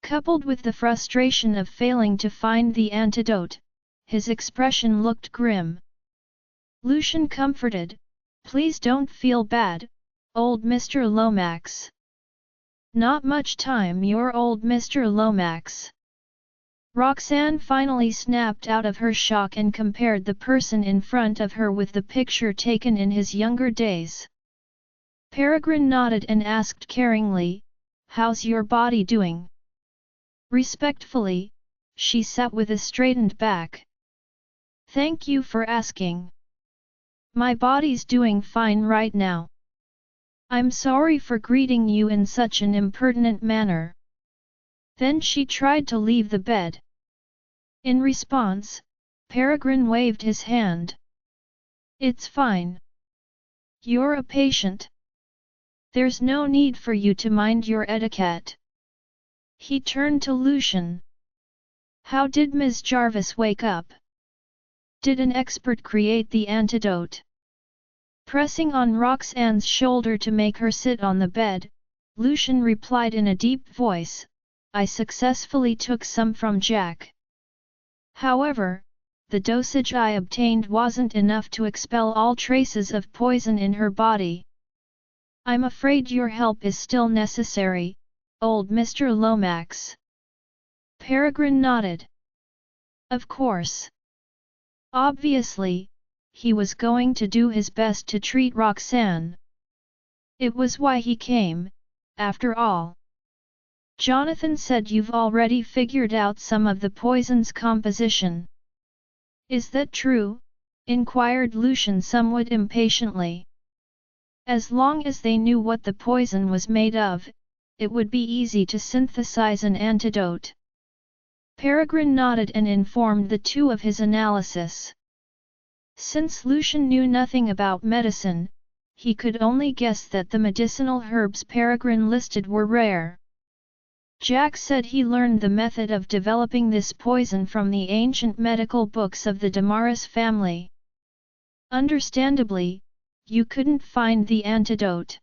Coupled with the frustration of failing to find the antidote, his expression looked grim. Lucian comforted, Please don't feel bad, old Mr. Lomax. Not much time, your old Mr. Lomax. Roxanne finally snapped out of her shock and compared the person in front of her with the picture taken in his younger days. Peregrine nodded and asked caringly, "How's your body doing?" Respectfully, she sat with a straightened back. "Thank you for asking. My body's doing fine right now. I'm sorry for greeting you in such an impertinent manner." Then she tried to leave the bed. In response, Peregrine waved his hand. "It's fine. You're a patient. There's no need for you to mind your etiquette." He turned to Lucian. "How did Ms. Jarvis wake up? Did an expert create the antidote?" Pressing on Roxanne's shoulder to make her sit on the bed, Lucian replied in a deep voice, "I successfully took some from Jack. However, the dosage I obtained wasn't enough to expel all traces of poison in her body. I'm afraid your help is still necessary, old Mr. Lomax." Peregrine nodded. Of course. Obviously, he was going to do his best to treat Roxanne. It was why he came, after all. "Jonathan said you've already figured out some of the poison's composition. Is that true?" inquired Lucian somewhat impatiently. As long as they knew what the poison was made of, it would be easy to synthesize an antidote. Peregrine nodded and informed the two of his analysis. Since Lucian knew nothing about medicine, he could only guess that the medicinal herbs Peregrine listed were rare. Jack said he learned the method of developing this poison from the ancient medical books of the Damaris family. Understandably, you couldn't find the antidote.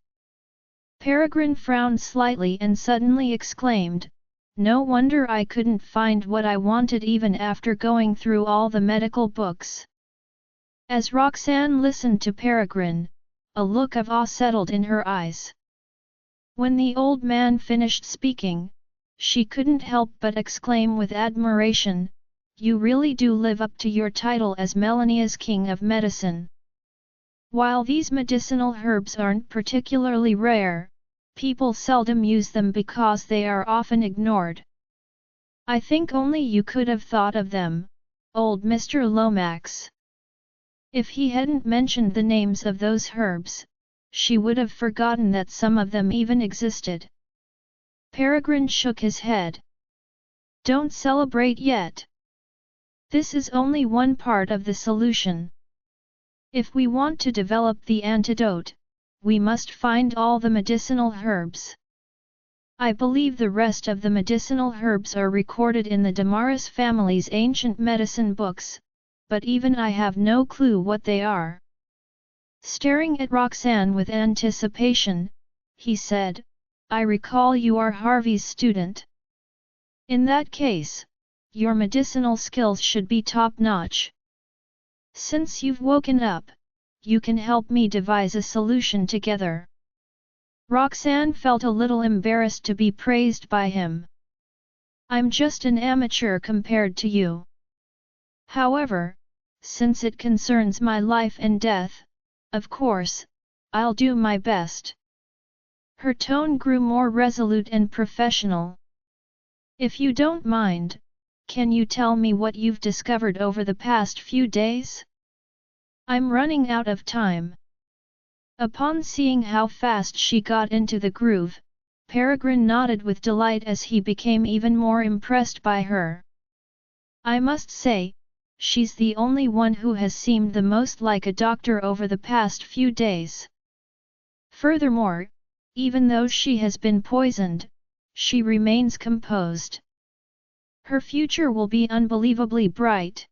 Peregrine frowned slightly and suddenly exclaimed, "No wonder I couldn't find what I wanted even after going through all the medical books." As Roxanne listened to Peregrine, a look of awe settled in her eyes. When the old man finished speaking, she couldn't help but exclaim with admiration, "You really do live up to your title as Melania's King of Medicine. While these medicinal herbs aren't particularly rare, people seldom use them because they are often ignored. I think only you could have thought of them, old Mr. Lomax." If he hadn't mentioned the names of those herbs, she would have forgotten that some of them even existed. Peregrine shook his head. "Don't celebrate yet. This is only one part of the solution. If we want to develop the antidote, we must find all the medicinal herbs. I believe the rest of the medicinal herbs are recorded in the Damaris family's ancient medicine books, but even I have no clue what they are." Staring at Roxanne with anticipation, he said, "I recall you are Harvey's student. In that case, your medicinal skills should be top-notch. Since you've woken up, you can help me devise a solution together." Roxanne felt a little embarrassed to be praised by him. "I'm just an amateur compared to you. However, since it concerns my life and death, of course, I'll do my best." Her tone grew more resolute and professional. "If you don't mind, can you tell me what you've discovered over the past few days? I'm running out of time." Upon seeing how fast she got into the groove, Peregrine nodded with delight as he became even more impressed by her. "I must say, she's the only one who has seemed the most like a doctor over the past few days. Furthermore, even though she has been poisoned, she remains composed. Her future will be unbelievably bright."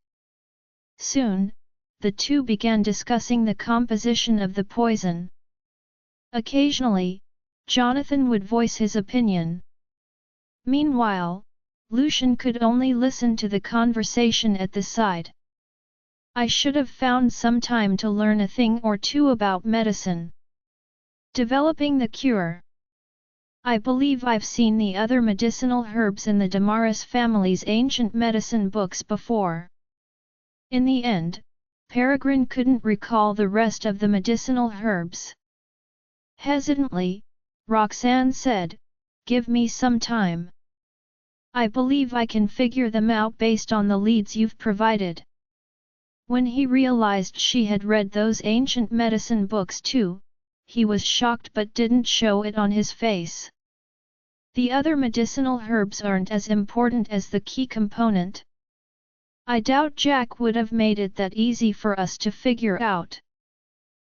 Soon, the two began discussing the composition of the poison. Occasionally, Jonathan would voice his opinion. Meanwhile, Lucian could only listen to the conversation at the side. "I should have found some time to learn a thing or two about medicine. Developing the cure. I believe I've seen the other medicinal herbs in the Damaris family's ancient medicine books before. In the end, Peregrine couldn't recall the rest of the medicinal herbs. Hesitantly, Roxanne said, "Give me some time. I believe I can figure them out based on the leads you've provided." When he realized she had read those ancient medicine books too, he was shocked but didn't show it on his face. The other medicinal herbs aren't as important as the key component. I doubt Jack would have made it that easy for us to figure out.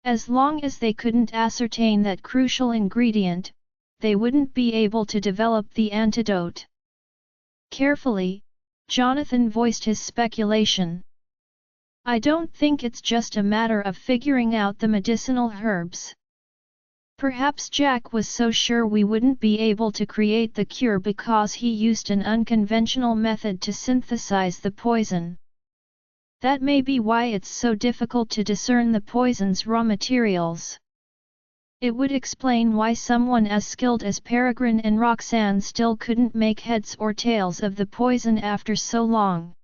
As long as they couldn't ascertain that crucial ingredient, they wouldn't be able to develop the antidote. Carefully, Jonathan voiced his speculation. "I don't think it's just a matter of figuring out the medicinal herbs. Perhaps Jack was so sure we wouldn't be able to create the cure because he used an unconventional method to synthesize the poison. That may be why it's so difficult to discern the poison's raw materials. It would explain why someone as skilled as Peregrine and Roxanne still couldn't make heads or tails of the poison after so long."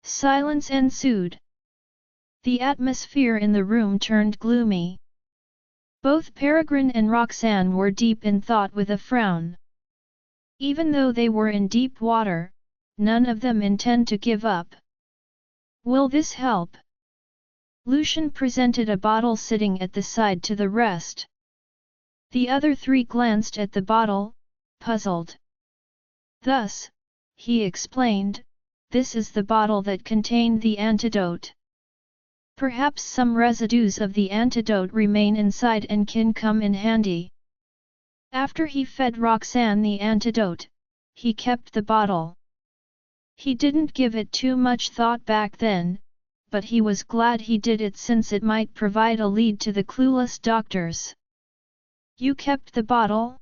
Silence ensued. The atmosphere in the room turned gloomy. Both Peregrine and Roxanne were deep in thought with a frown. Even though they were in deep water, none of them intend to give up. "Will this help?" Lucian presented a bottle sitting at the side to the rest. The other three glanced at the bottle, puzzled. "Thus," he explained, "this is the bottle that contained the antidote. Perhaps some residues of the antidote remain inside and can come in handy." After he fed Roxanne the antidote, he kept the bottle. He didn't give it too much thought back then, but he was glad he did it since it might provide a lead to the clueless doctors. "You kept the bottle?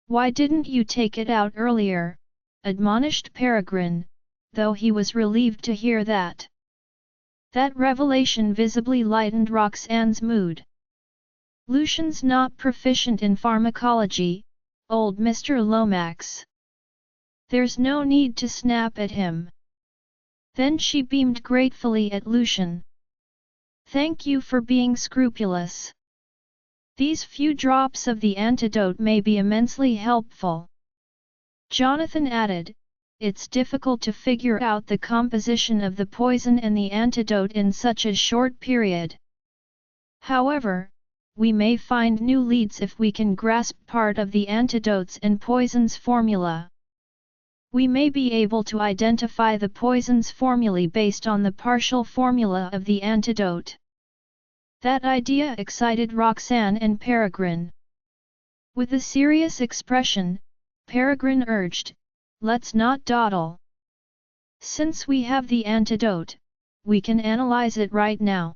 Why didn't you take it out earlier?" admonished Peregrine, though he was relieved to hear that. That revelation visibly lightened Roxanne's mood. "Lucian's not proficient in pharmacology, old Mr. Lomax. There's no need to snap at him." Then she beamed gratefully at Lucian. "Thank you for being scrupulous. These few drops of the antidote may be immensely helpful." Jonathan added, "It's difficult to figure out the composition of the poison and the antidote in such a short period. However, we may find new leads if we can grasp part of the antidote's and poison's formula. We may be able to identify the poison's formulae based on the partial formula of the antidote." That idea excited Roxanne and Peregrine. With a serious expression, Peregrine urged, "Let's not dawdle. Since we have the antidote, we can analyze it right now."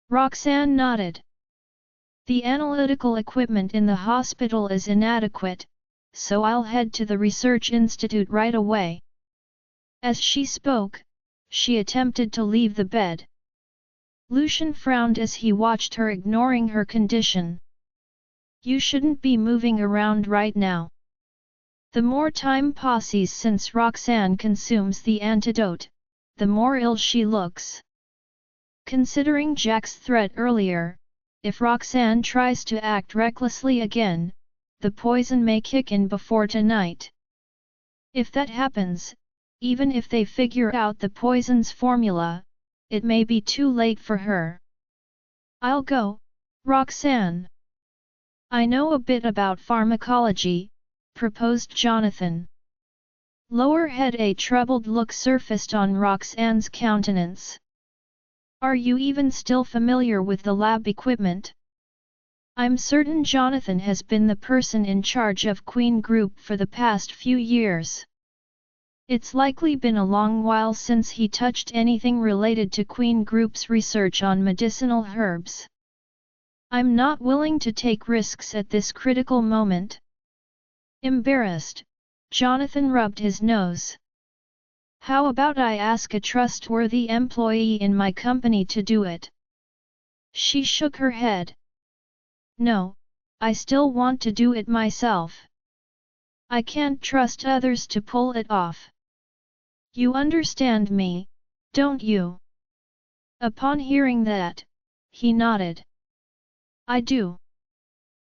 Roxanne nodded. "The analytical equipment in the hospital is inadequate, so I'll head to the research institute right away." As she spoke, she attempted to leave the bed. Lucian frowned as he watched her ignoring her condition. "You shouldn't be moving around right now. The more time passes since Roxanne consumes the antidote, the more ill she looks. Considering Jack's threat earlier, if Roxanne tries to act recklessly again, the poison may kick in before tonight. If that happens, even if they figure out the poison's formula, it may be too late for her." "I'll go, Roxanne. I know a bit about pharmacology," proposed Jonathan. Lower head. A troubled look surfaced on Roxanne's countenance. "Are you even still familiar with the lab equipment? I'm certain Jonathan has been the person in charge of Queen Group for the past few years. It's likely been a long while since he touched anything related to Queen Group's research on medicinal herbs. I'm not willing to take risks at this critical moment." Embarrassed, Jonathan rubbed his nose. "How about I ask a trustworthy employee in my company to do it?" She shook her head. "No, I still want to do it myself. I can't trust others to pull it off. You understand me, don't you?" Upon hearing that, he nodded. "I do.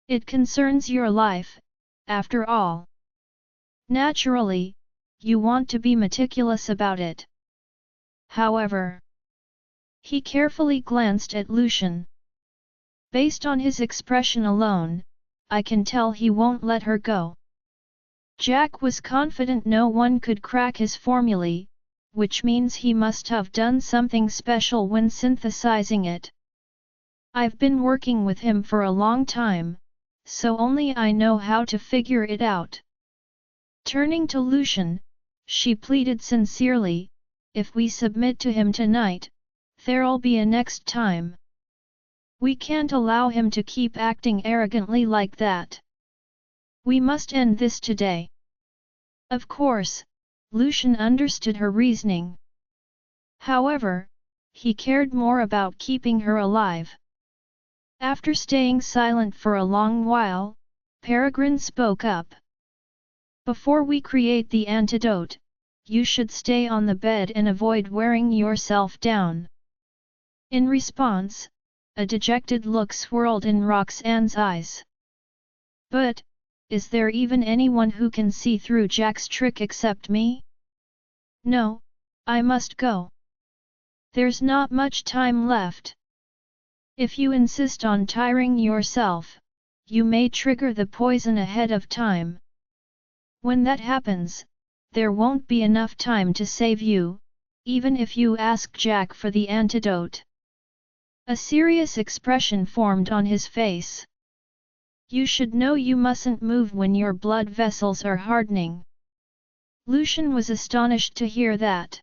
It concerns your life, after all. Naturally, you want to be meticulous about it. However," he carefully glanced at Lucian. "Based on his expression alone, I can tell he won't let her go." Jack was confident no one could crack his formulae, which means he must have done something special when synthesizing it. "I've been working with him for a long time, so only I know how to figure it out." Turning to Lucian, she pleaded sincerely, "If we submit to him tonight, there'll be a next time. We can't allow him to keep acting arrogantly like that. We must end this today." Of course, Lucian understood her reasoning. However, he cared more about keeping her alive. After staying silent for a long while, Peregrine spoke up. "Before we create the antidote, you should stay on the bed and avoid wearing yourself down." In response, a dejected look swirled in Roxanne's eyes. "But, is there even anyone who can see through Jack's trick except me? No, I must go. There's not much time left. If you insist on tiring yourself, you may trigger the poison ahead of time. When that happens, there won't be enough time to save you, even if you ask Jack for the antidote." A serious expression formed on his face. "You should know you mustn't move when your blood vessels are hardening." Lucian was astonished to hear that.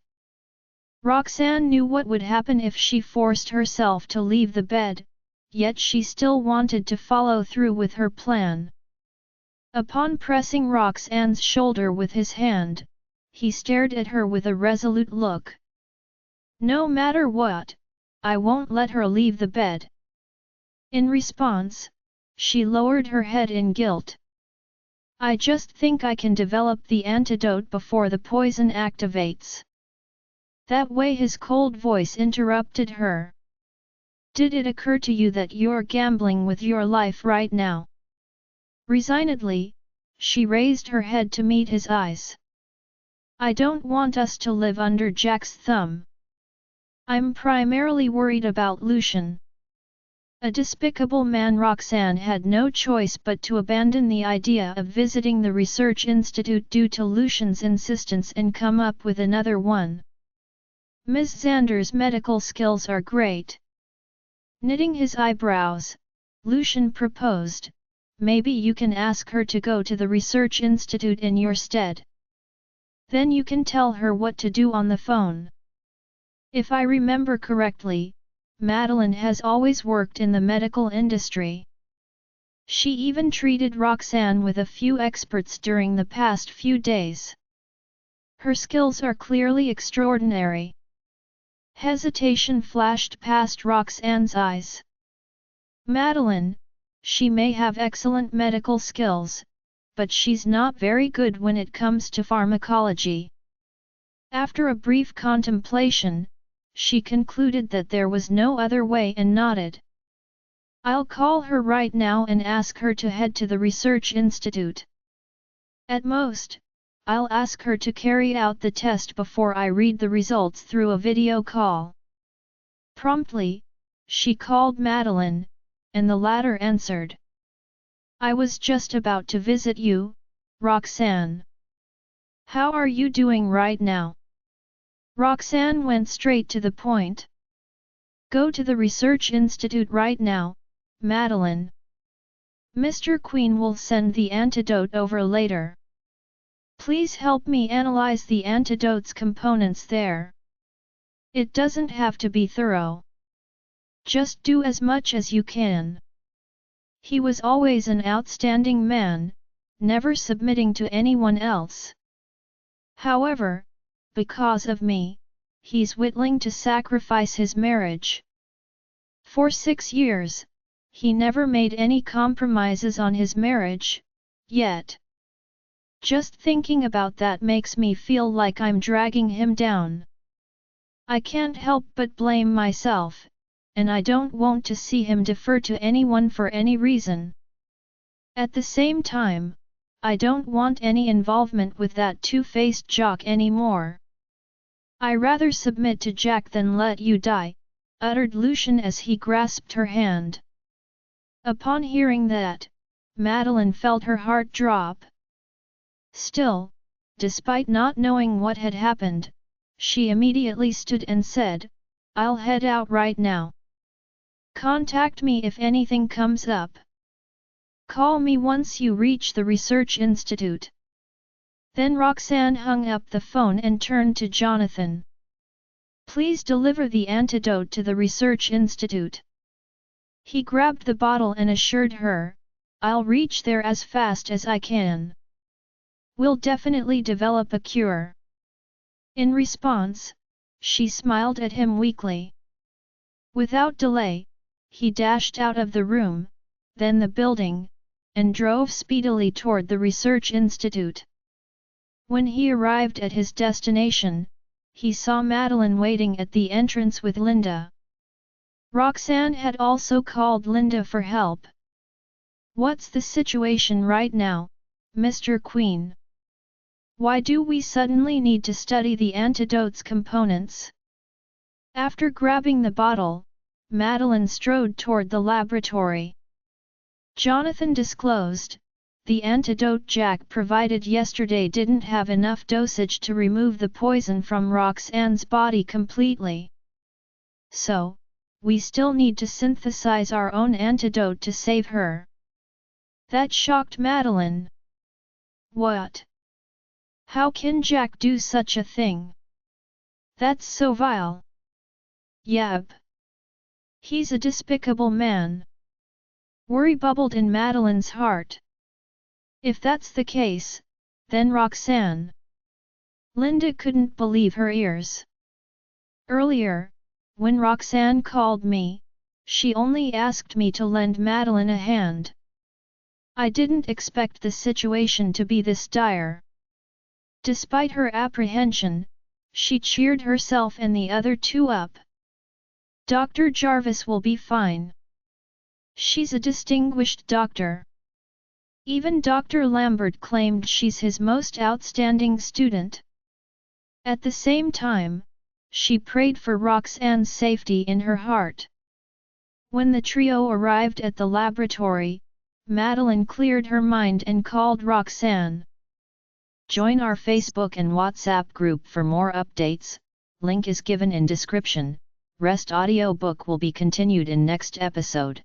Roxanne knew what would happen if she forced herself to leave the bed, yet she still wanted to follow through with her plan. Upon pressing Roxanne's shoulder with his hand, he stared at her with a resolute look. "No matter what, I won't let her leave the bed." In response, she lowered her head in guilt. "I just think I can develop the antidote before the poison activates." That way his cold voice interrupted her. "Did it occur to you that you're gambling with your life right now?" Resignedly, she raised her head to meet his eyes. "I don't want us to live under Jack's thumb. I'm primarily worried about Lucian." A despicable man. Roxanne had no choice but to abandon the idea of visiting the research institute due to Lucian's insistence and come up with another one. "Ms. Xander's medical skills are great." Knitting his eyebrows, Lucian proposed, "Maybe you can ask her to go to the research institute in your stead. Then you can tell her what to do on the phone. If I remember correctly, Madeline has always worked in the medical industry. She even treated Roxanne with a few experts during the past few days. Her skills are clearly extraordinary." Hesitation flashed past Roxanne's eyes. "Madeline, she may have excellent medical skills, but she's not very good when it comes to pharmacology." After a brief contemplation, she concluded that there was no other way and nodded. "I'll call her right now and ask her to head to the research institute. At most, I'll ask her to carry out the test before I read the results through a video call." Promptly, she called Madeline, and the latter answered. "I was just about to visit you, Roxanne. How are you doing right now?" Roxanne went straight to the point. "Go to the research institute right now, Madeline. Mr. Queen will send the antidote over later. Please help me analyze the antidote's components there. It doesn't have to be thorough. Just do as much as you can." He was always an outstanding man, never submitting to anyone else. However, because of me, he's willing to sacrifice his marriage. For 6 years, he never made any compromises on his marriage, yet. Just thinking about that makes me feel like I'm dragging him down. I can't help but blame myself, and I don't want to see him defer to anyone for any reason. At the same time, I don't want any involvement with that two-faced jock anymore. I rather submit to Jack than let you die, uttered Lucian as he grasped her hand. Upon hearing that, Madeline felt her heart drop. Still, despite not knowing what had happened, she immediately stood and said, "I'll head out right now. Contact me if anything comes up. Call me once you reach the research institute." Then Roxanne hung up the phone and turned to Jonathan. "Please deliver the antidote to the research institute." He grabbed the bottle and assured her, "I'll reach there as fast as I can. We'll definitely develop a cure." In response, she smiled at him weakly. Without delay, he dashed out of the room, then the building, and drove speedily toward the research institute. When he arrived at his destination, he saw Madeline waiting at the entrance with Linda. Roxanne had also called Linda for help. "What's the situation right now, Mr. Queen? Why do we suddenly need to study the antidote's components?" After grabbing the bottle, Madeline strode toward the laboratory. Jonathan disclosed, "The antidote Jack provided yesterday didn't have enough dosage to remove the poison from Roxanne's body completely. So, we still need to synthesize our own antidote to save her." That shocked Madeline. "What? How can Jack do such a thing? That's so vile." "Yep. He's a despicable man." Worry bubbled in Madeline's heart. If that's the case, then Roxanne. Linda couldn't believe her ears. "Earlier, when Roxanne called me, she only asked me to lend Madeline a hand. I didn't expect the situation to be this dire." Despite her apprehension, she cheered herself and the other two up. "Dr. Jarvis will be fine. She's a distinguished doctor. Even Dr. Lambert claimed she's his most outstanding student." At the same time, she prayed for Roxanne's safety in her heart. When the trio arrived at the laboratory, Madeline cleared her mind and called Roxanne. Join our Facebook and WhatsApp group for more updates, link is given in description. Rest audiobook will be continued in next episode.